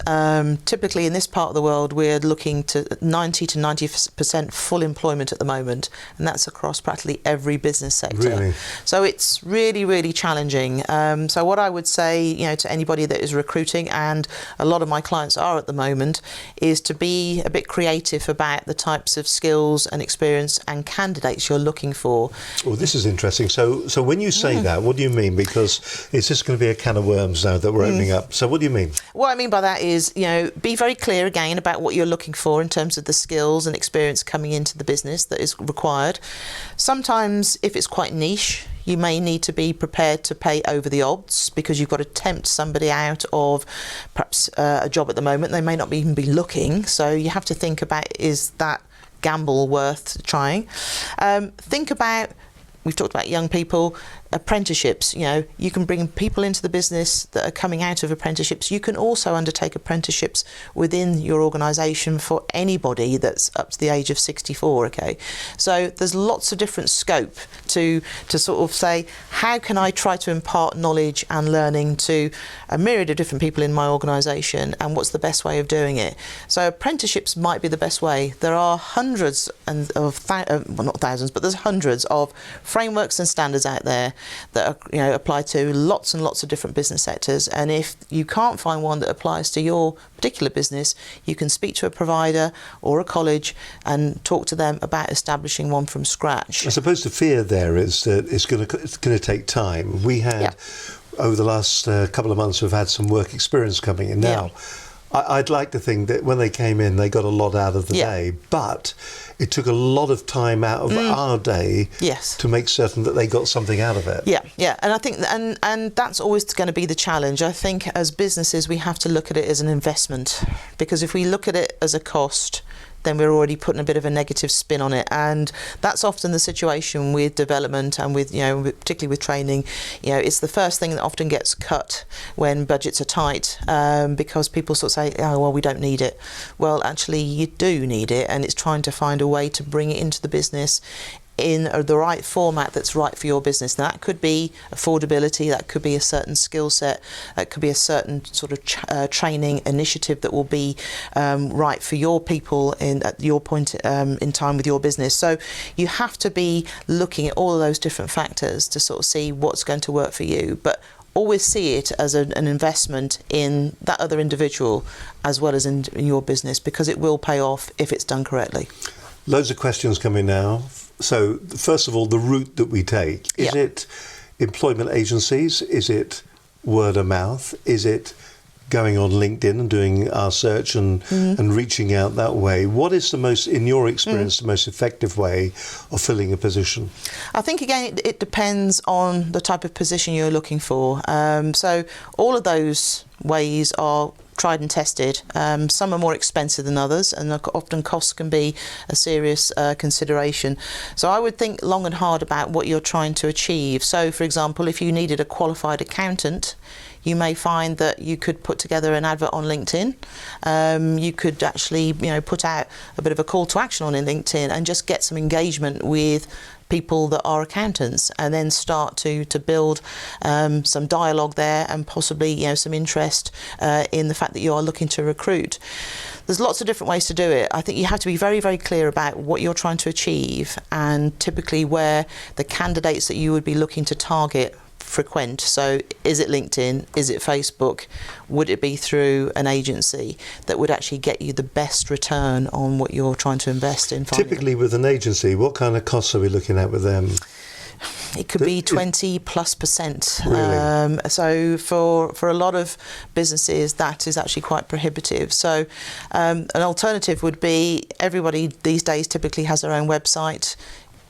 Typically, in this part of the world, we're looking to 90 to 90% full employment at the moment, and that's across practically every business sector. Really? So it's really, really challenging. So what I would say, to anybody that is recruiting, and a lot of my clients are at the moment, is to be a bit creative about the types of skills and experience and candidates you're looking for. Well, this is interesting. So when you say that, what do you mean? Because it's just going to be a can of worms now that we're opening up. So what do you mean? What I mean by that is, be very clear again about what you're looking for in terms of the skills and experience coming into the business that is required. Sometimes, if it's quite niche, you may need to be prepared to pay over the odds, because you've got to tempt somebody out of perhaps a job at the moment. They may not even be looking, so you have to think about, is that gamble worth trying? Think about, we've talked about young people, apprenticeships. You can bring people into the business that are coming out of apprenticeships. You can also undertake apprenticeships within your organisation for anybody that's up to the age of 64. Okay, so there's lots of different scope to sort of say, how can I try to impart knowledge and learning to a myriad of different people in my organisation, and what's the best way of doing it? So apprenticeships might be the best way. There are hundreds not thousands, but there's hundreds of frameworks and standards out there that are, apply to lots and lots of different business sectors. And if you can't find one that applies to your particular business, you can speak to a provider or a college and talk to them about establishing one from scratch. I suppose the fear there is that it's going to take time. We had, over the last couple of months, we've had some work experience coming in now. I'd like to think that when they came in, they got a lot out of the day, but it took a lot of time out of our day to make certain that they got something out of it. And I think, and that's always going to be the challenge. I think as businesses, we have to look at it as an investment, because if we look at it as a cost, then we're already putting a bit of a negative spin on it. And that's often the situation with development and with, particularly with training. It's the first thing that often gets cut when budgets are tight, because people sort of say, oh, well, we don't need it. Well, actually, you do need it, and it's trying to find a way to bring it into the business in the right format that's right for your business. Now, that could be affordability, that could be a certain skill set, that could be a certain sort of training initiative that will be right for your people at your point in time with your business. So you have to be looking at all of those different factors to sort of see what's going to work for you. But always see it as an investment in that other individual as well as in your business, because it will pay off if it's done correctly. Loads of questions coming now. So, first of all, the route that we take. Is it employment agencies? Is it word of mouth? Is it going on LinkedIn and doing our search and reaching out that way? What is the most, in your experience, the most effective way of filling a position? I think, again, it depends on the type of position you're looking for. So all of those ways are tried and tested. Some are more expensive than others, and often costs can be a serious consideration. So I would think long and hard about what you're trying to achieve. So, for example, if you needed a qualified accountant, you may find that you could put together an advert on LinkedIn. You could actually, put out a bit of a call to action on LinkedIn and just get some engagement with people that are accountants, and then start to build some dialogue there, and possibly some interest in the fact that you are looking to recruit. There's lots of different ways to do it. I think you have to be very, very clear about what you're trying to achieve, and typically where the candidates that you would be looking to target frequent. So is it LinkedIn? Is it Facebook? Would it be through an agency that would actually get you the best return on what you're trying to invest in? Typically with an agency, what kind of costs are we looking at with them? It could be 20+%. Really? So for a lot of businesses, that is actually quite prohibitive. So an alternative would be, everybody these days typically has their own website.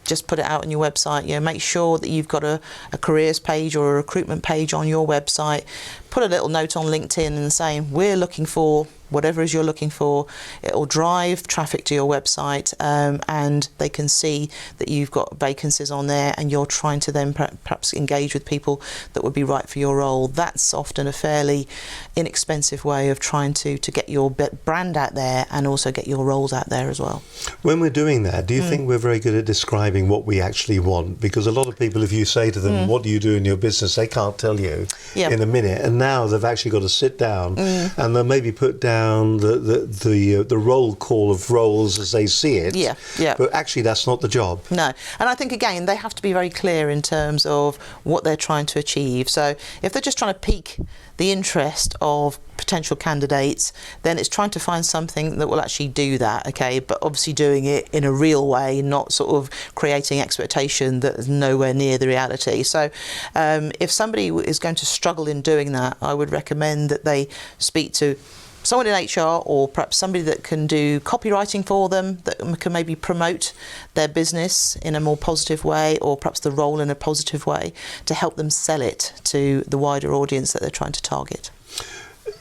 Just put it out on your website. Make sure that you've got a careers page or a recruitment page on your website. Put a little note on LinkedIn and saying, we're looking for whatever it is you're looking for. It'll drive traffic to your website, and they can see that you've got vacancies on there, and you're trying to then perhaps engage with people that would be right for your role. That's often a fairly inexpensive way of trying to get your brand out there and also get your roles out there as well. When we're doing that, do you think we're very good at describing what we actually want? Because a lot of people, if you say to them, what do you do in your business, they can't tell you in a minute. And now they've actually got to sit down and they'll maybe put down the roll call of roles as they see it. Yeah. But actually that's not the job. No. And I think, again, they have to be very clear in terms of what they're trying to achieve. So if they're just trying to pique the interest of potential candidates, then it's trying to find something that will actually do that, okay? But obviously doing it in a real way, not sort of creating expectation that is nowhere near the reality. So if somebody is going to struggle in doing that, I would recommend that they speak to someone in HR, or perhaps somebody that can do copywriting for them, that can maybe promote their business in a more positive way, or perhaps the role in a positive way, to help them sell it to the wider audience that they're trying to target.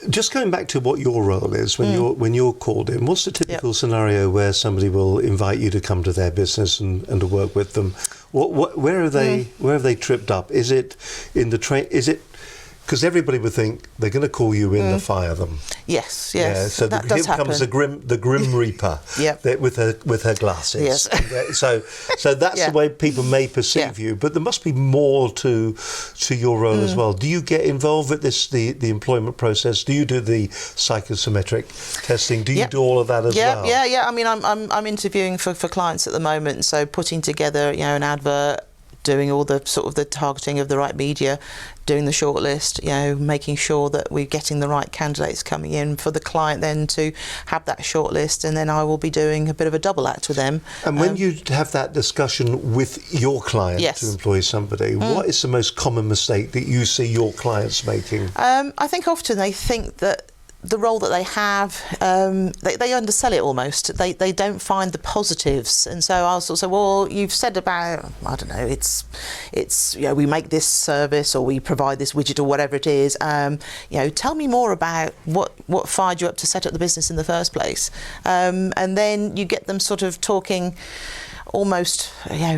Just going back to what your role is when you're called in, what's the typical scenario where somebody will invite you to come to their business and to work with them? Where have they tripped up? Is it in the train? Is it because everybody would think they're going to call you in to fire them? Yes. Yeah, so that here does happen. comes the grim reaper with her glasses. Yes. So that's the way people may perceive you, but there must be more to your role as well. Do you get involved with the employment process? Do you do the psychometric testing? Do you do all of that as well? Yeah. I mean, I'm interviewing for clients at the moment, so putting together an advert, doing all the sort of the targeting of the right media, doing the shortlist, making sure that we're getting the right candidates coming in for the client then to have that shortlist, and then I will be doing a bit of a double act with them. And when you have that discussion with your client to employ somebody, what is the most common mistake that you see your clients making? I think often they think that the role that they have, they undersell it almost. They don't find the positives, and so I'll sort of say, well, you've said about, I don't know, it's we make this service or we provide this widget or whatever it is. Tell me more about what fired you up to set up the business in the first place, and then you get them sort of talking almost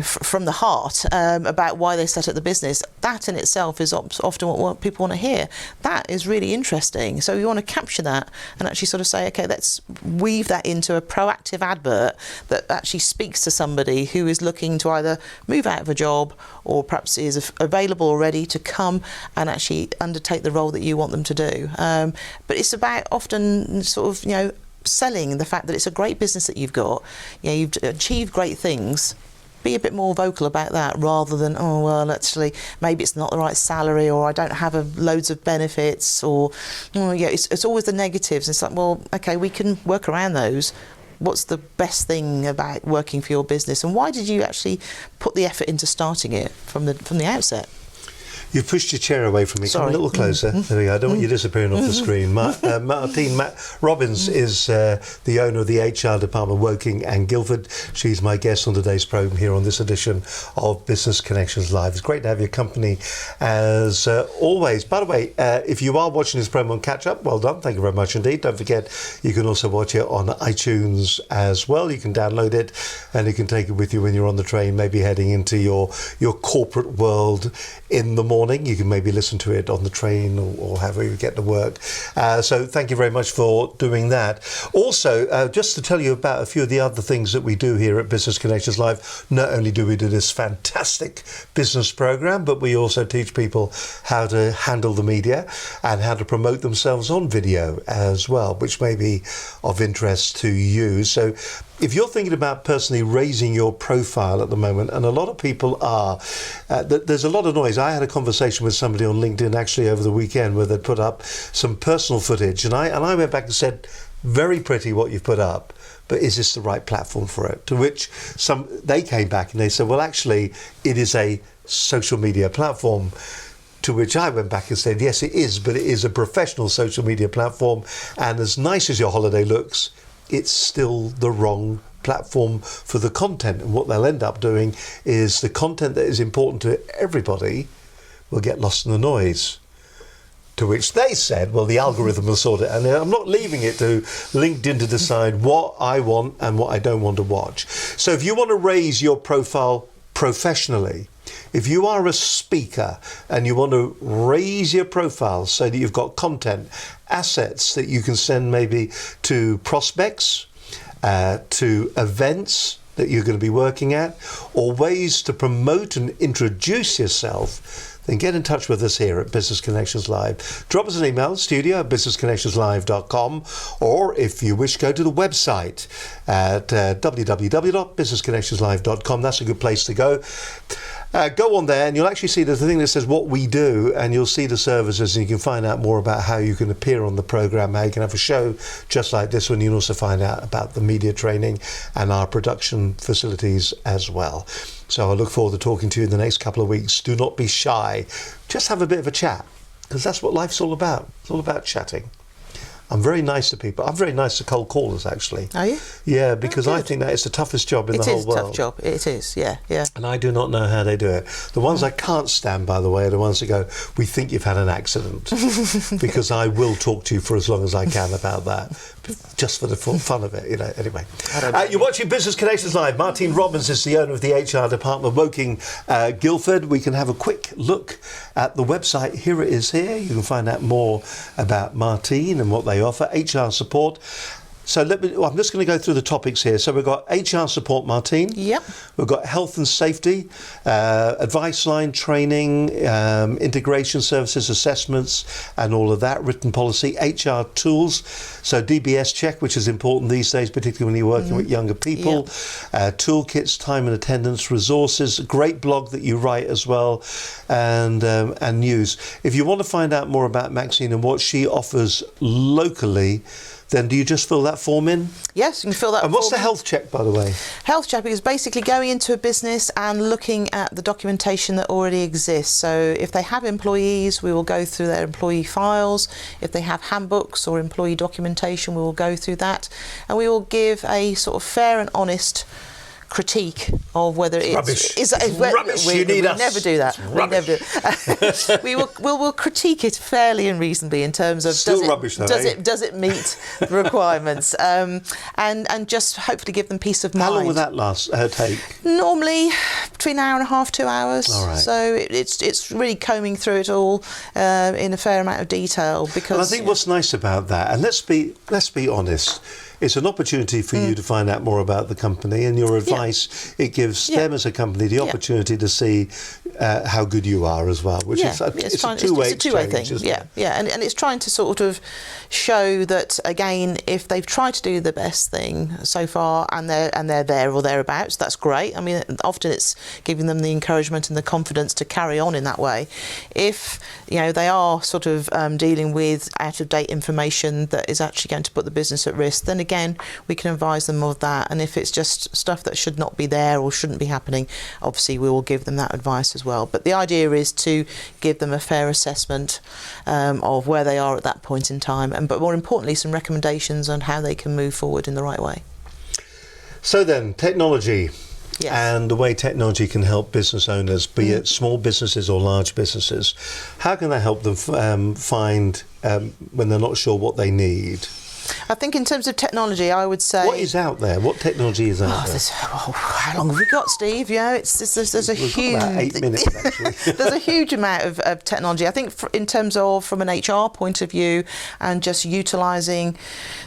from the heart about why they set up the business. That in itself is often what people want to hear. That is really interesting. So you want to capture that and actually sort of say, okay, let's weave that into a proactive advert that actually speaks to somebody who is looking to either move out of a job or perhaps is available already to come and actually undertake the role that you want them to do. But it's about often sort of, selling the fact that it's a great business that you've got, you've achieved great things. Be a bit more vocal about that, rather than, oh well, actually maybe it's not the right salary, or I don't have loads of benefits, or it's always the negatives. It's like, well, okay, we can work around those. What's the best thing about working for your business, and why did you actually put the effort into starting it from the outset? You've pushed your chair away from me. Sorry. Come a little closer. There we go. I don't want you disappearing off the screen. Marty Robbins is the owner of the HR department, Woking and Guildford. She's my guest on today's programme here on this edition of Business Connections Live. It's great to have your company as always. By the way, if you are watching this programme on catch up, well done. Thank you very much indeed. Don't forget, you can also watch it on iTunes as well. You can download it and you can take it with you when you're on the train, maybe heading into your corporate world in the morning. You can maybe listen to it on the train or however you get to work. So thank you very much for doing that. Also, just to tell you about a few of the other things that we do here at Business Connections Live, not only do we do this fantastic business program, but we also teach people how to handle the media and how to promote themselves on video as well, which may be of interest to you. So if you're thinking about personally raising your profile at the moment, and a lot of people are, there's a lot of noise. I had a conversation with somebody on LinkedIn actually over the weekend where they'd put up some personal footage, and I went back and said, very pretty what you've put up, but is this the right platform for it? To which they came back and they said, well, actually, it is a social media platform. To which I went back and said, yes, it is, but it is a professional social media platform, and as nice as your holiday looks, it's still the wrong platform for the content. And what they'll end up doing is the content that is important to everybody will get lost in the noise. To which they said, well, the algorithm will sort it. And I'm not leaving it to LinkedIn to decide what I want and what I don't want to watch. So if you want to raise your profile professionally, if you are a speaker and you want to raise your profile so that you've got content, assets that you can send maybe to prospects, to events that you're going to be working at, or ways to promote and introduce yourself, then get in touch with us here at Business Connections Live. Drop us an email, studio@businessconnectionslive.com, or if you wish, go to the website at www.businessconnectionslive.com. That's a good place to go. Go on there and you'll actually see there's a thing that says what we do, and you'll see the services, and you can find out more about how you can appear on the programme, how you can have a show just like this one. You can also find out about the media training and our production facilities as well. So I look forward to talking to you in the next couple of weeks. Do not be shy. Just have a bit of a chat, because that's what life's all about. It's all about chatting. I'm very nice to people. I'm very nice to cold callers, actually. Are you? Yeah, because I think that is the toughest job in the whole world. It is a tough job. It is, yeah. And I do not know how they do it. The ones I can't stand, by the way, are the ones that go, we think you've had an accident. Because I will talk to you for as long as I can about that, just for the fun of it, you know. Anyway, you're watching Business Connections Live. Marty Robbins is the owner of the HR department, Woking, Guildford. We can have a quick look at the website. Here it is here. You can find out more about Martine and what they offer, HR support. So I'm just going to go through the topics here. So we've got HR support, Martine. Yep. We've got health and safety, advice line training, integration services, assessments, and all of that, written policy, HR tools. So DBS check, which is important these days, particularly when you're working with younger people. Yep. Toolkits, time and attendance, resources, a great blog that you write as well, and news. If you want to find out more about Maxine and what she offers locally, then do you just fill that form in? Yes, you can fill that form in. And what's the health check, by the way? Health check is basically going into a business and looking at the documentation that already exists. So if they have employees, we will go through their employee files. If they have handbooks or employee documentation, we will go through that. And we will give a sort of fair and honest critique of whether it's rubbish. Rubbish. We never do that. We never do. We'll critique it fairly and reasonably in terms of does it meet the requirements, and just hopefully give them peace of mind. How long will that take? Normally between an hour and a half, 2 hours. All right. So it's really combing through it all in a fair amount of detail, because I think what's nice about that, and let's be honest, it's an opportunity for you to find out more about the company and your advice. It gives them as a company the opportunity to see how good you are as well, which is it's a two-way thing. And it's trying to sort of show that, again, if they've tried to do the best thing so far and they're there or thereabouts, that's great. I mean, often it's giving them the encouragement and the confidence to carry on in that way. If they are sort of dealing with out-of-date information that is actually going to put the business at risk, then again we can advise them of that. And if it's just stuff that should should not be there or shouldn't be happening, obviously we will give them that advice as well. But the idea is to give them a fair assessment of where they are at that point in time, but more importantly, some recommendations on how they can move forward in the right way. So then, technology. Yes. And the way technology can help business owners, be it small businesses or large businesses. How can that help them find when they're not sure what they need? I think in terms of technology, I would say... What is out there? What technology is out there? How long have we got, Steve? Yeah, there's a huge... About 8 minutes, actually. There's a huge amount of technology. I think in terms of from an HR point of view and just utilising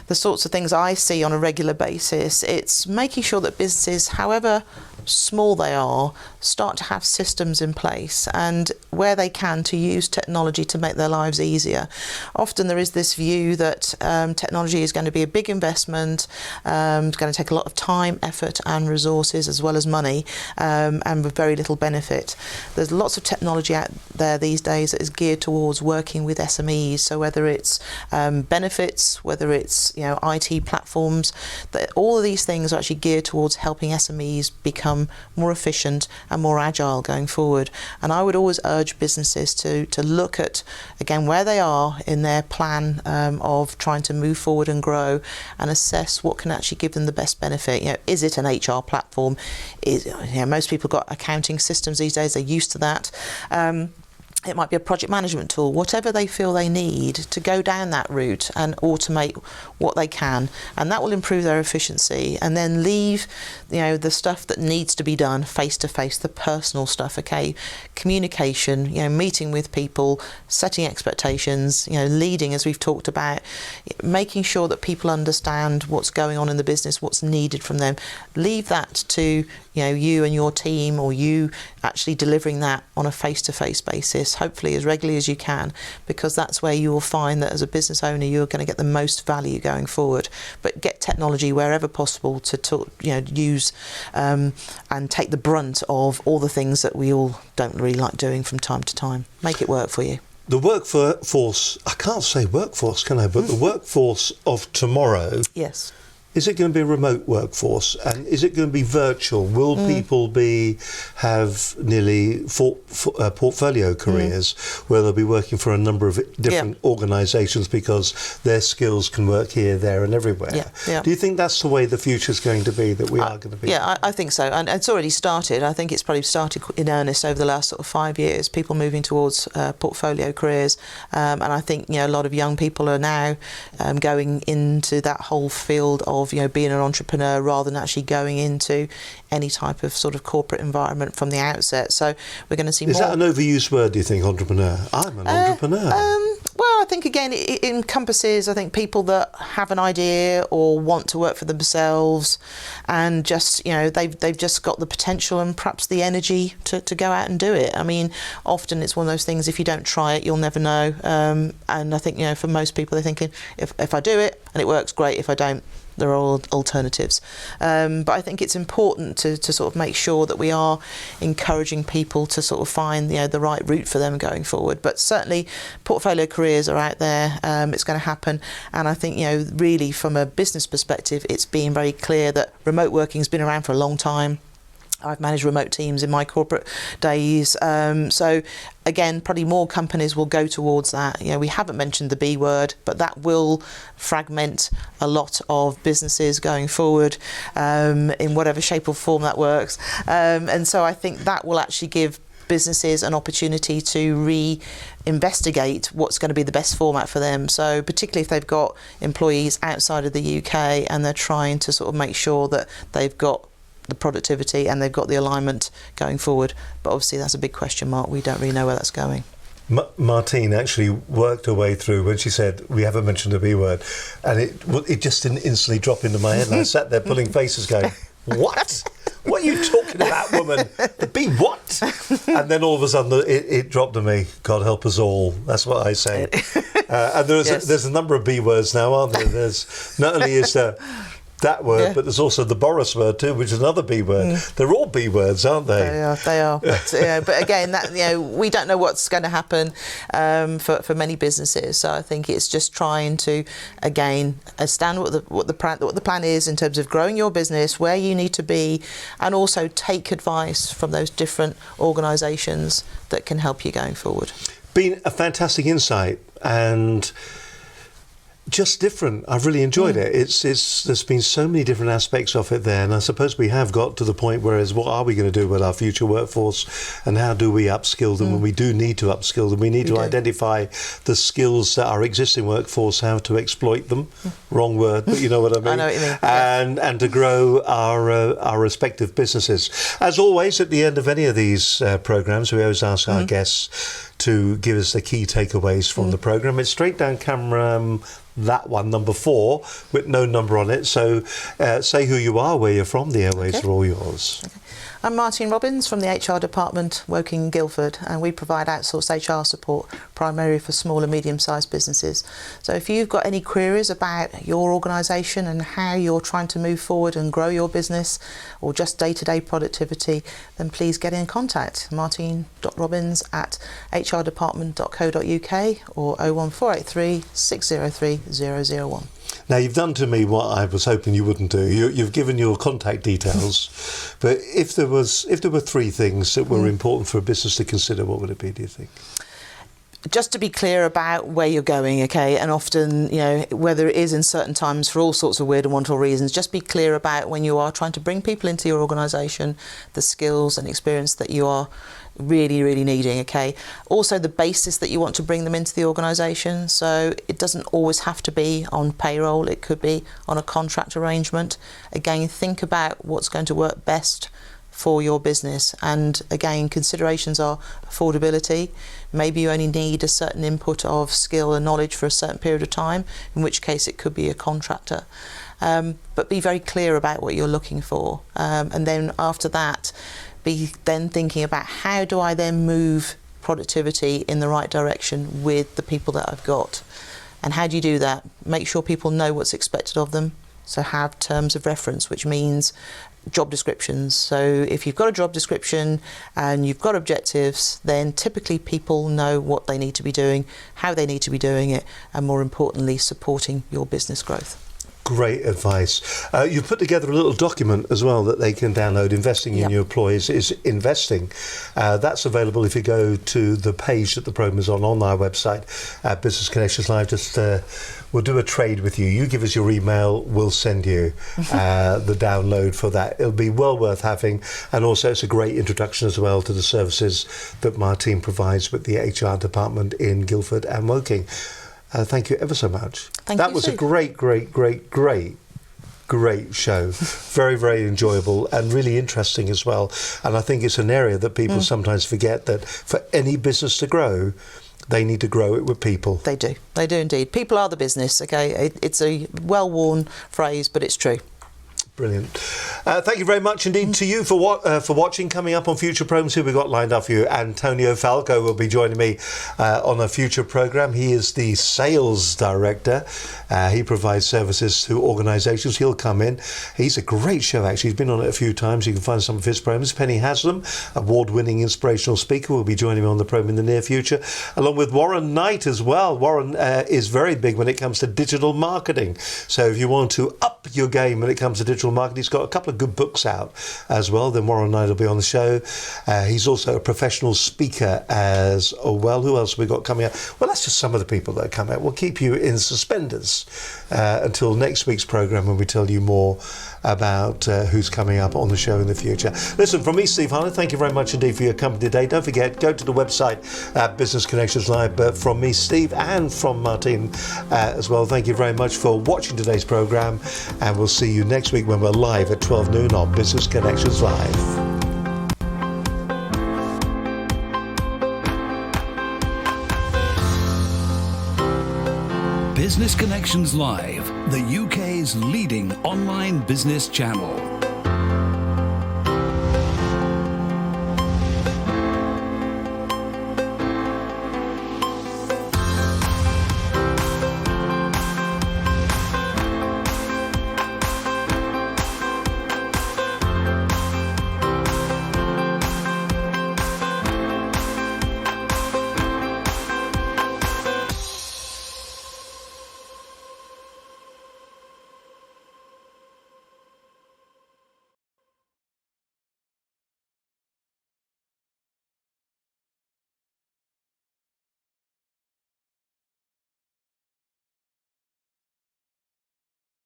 the sorts of things I see on a regular basis, it's making sure that businesses, however small they are, start to have systems in place, and where they can, to use technology to make their lives easier. Often there is this view that technology is going to be a big investment, it's going to take a lot of time, effort and resources as well as money, and with very little benefit. There's lots of technology out there these days that is geared towards working with SMEs, so whether it's benefits, whether it's IT platforms, that all of these things are actually geared towards helping SMEs become more efficient and more agile going forward. And I would always urge businesses to look at, again, where they are in their plan of trying to move forward and grow, and assess what can actually give them the best benefit. Is it an HR platform? Most people got accounting systems these days, they're used to that. It might be a project management tool, whatever they feel they need to go down that route and automate what they can, and that will improve their efficiency, and then leave the stuff that needs to be done face to face, the personal stuff, communication, meeting with people, setting expectations, leading, as we've talked about, making sure that people understand what's going on in the business, what's needed from them. Leave that to you and your team, or you actually delivering that on a face-to-face basis, hopefully as regularly as you can, because that's where you will find that as a business owner you're going to get the most value going forward. But get technology wherever possible to use and take the brunt of all the things that we all don't really like doing from time to time. Make it work for you. The workforce, I can't say workforce, can I? But the workforce of tomorrow. Yes. Is it going to be a remote workforce, and is it going to be virtual? Will people have nearly portfolio careers where they'll be working for a number of different organisations because their skills can work here, there and everywhere? Yeah. Do you think that's the way the future is going to be, that we are going to be? Yeah, I think so. And it's already started. I think it's probably started in earnest over the last sort of 5 years, people moving towards portfolio careers. And I think a lot of young people are now going into that whole field of being an entrepreneur, rather than actually going into any type of sort of corporate environment from the outset. So we're going to see more. Is that an overused word, do you think, entrepreneur? I'm an entrepreneur. Well, I think again it encompasses, I think, people that have an idea or want to work for themselves, and just they've just got the potential and perhaps the energy to go out and do it. I mean, often it's one of those things, if you don't try it you'll never know, and I think for most people they're thinking, if I do it and it works, great. If I don't, there are all alternatives. But I think it's important to sort of make sure that we are encouraging people to sort of find the right route for them going forward. But certainly portfolio careers are out there. It's going to happen, and I think really from a business perspective, it's being very clear that remote working has been around for a long time. I've managed remote teams in my corporate days, so again, probably more companies will go towards that. We haven't mentioned the B word, but that will fragment a lot of businesses going forward, in whatever shape or form that works. And so I think that will actually give businesses an opportunity to re-investigate what's going to be the best format for them. So particularly if they've got employees outside of the UK and they're trying to sort of make sure that they've got the productivity and they've got the alignment going forward. But obviously that's a big question mark. We don't really know where that's going. Martine actually worked her way through when she said we haven't mentioned the B word, and it just didn't instantly drop into my head, and I sat there pulling faces going, what? What are you talking about, woman? The B what? And then all of a sudden it dropped to me. God help us all. That's what I say. And there's a number of B words now, aren't there? There's not only is there that word, Yeah. but there's also the Boris word too, which is another B word. They're all B words, aren't they? They are. But, but again, that we don't know what's going to happen for many businesses. So I think it's just trying to again understand what the plan is in terms of growing your business, where you need to be, and also take advice from those different organisations that can help you going forward. Been a fantastic insight and just different. I've really enjoyed it. There's been so many different aspects of it there, and I suppose we have got to the point where is what are we going to do with our future workforce, and how do we upskill them when we do need to upskill them? We need to identify the skills that our existing workforce have to exploit them. Wrong word, but you know what I mean. I know what you mean. And to grow our respective businesses. As always, at the end of any of these programs, we always ask our guests to give us the key takeaways from the program. It's straight down camera. That one, number 4, with no number on it. So say who you are, where you're from. The airways are all yours. Okay. I'm Marty Robbins from the HR department working in Guildford, and we provide outsourced HR support primarily for small and medium-sized businesses. So if you've got any queries about your organisation and how you're trying to move forward and grow your business, or just day-to-day productivity, then please get in contact. martin.robbins@hrdepartment.co.uk or 01483 603 001. Now, you've done to me what I was hoping you wouldn't do. You've given your contact details, but if there were 3 things that were important for a business to consider, what would it be, do you think? Just to be clear about where you're going, okay, and often, whether it is in certain times for all sorts of weird and wonderful reasons, just be clear about when you are trying to bring people into your organisation, the skills and experience that you are really, really needing, okay. Also the basis that you want to bring them into the organisation, so it doesn't always have to be on payroll, it could be on a contract arrangement. Again, think about what's going to work best for your business, and again, considerations are affordability. Maybe you only need a certain input of skill and knowledge for a certain period of time, in which case it could be a contractor. But be very clear about what you're looking for, and then after that be then thinking about how do I then move productivity in the right direction with the people that I've got. And how do you do that? Make sure people know what's expected of them. So have terms of reference, which means job descriptions. So if you've got a job description and you've got objectives, then typically people know what they need to be doing, how they need to be doing it, and more importantly, supporting your business growth. Great advice. You've put together a little document as well that they can download. Investing in your employees is investing. That's available if you go to the page that the program is on our website, Business Connections Live. Just we'll do a trade with you. You give us your email, we'll send you the download for that. It'll be well worth having, and also it's a great introduction as well to the services that Martine provides with the HR department in Guildford and Woking. Thank you ever so much. That was a great show. Very, very enjoyable and really interesting as well. And I think it's an area that people sometimes forget, that for any business to grow, they need to grow it with people. They do indeed. People are the business, okay? It's a well-worn phrase, but it's true. Brilliant. Thank you very much indeed to you for watching. Coming up on future programmes, who we've got lined up for you. Antonio Falco will be joining me on a future programme. He is the sales director. He provides services to organisations. He'll come in. He's a great show, actually. He's been on it a few times. You can find some of his programmes. Penny Haslam, award-winning inspirational speaker, will be joining me on the programme in the near future, along with Warren Knight as well. Warren is very big when it comes to digital marketing. So if you want to up your game when it comes to digital marketing, he's got a couple of good books out as well. Then Warren Knight will be on the show. He's also a professional speaker as well. Who else have we got coming out? Well, that's just some of the people that are coming out. We'll keep you in suspenders until next week's programme, when we tell you more about who's coming up on the show in the future. Listen, from me, Steve Harlan, thank you very much indeed for your company today. Don't forget, go to the website, Business Connections Live. But from me, Steve, and from Martine as well, thank you very much for watching today's programme, and we'll see you next week when we're live at 12 noon on Business Connections Live. Business Connections Live, the UK's leading online business channel.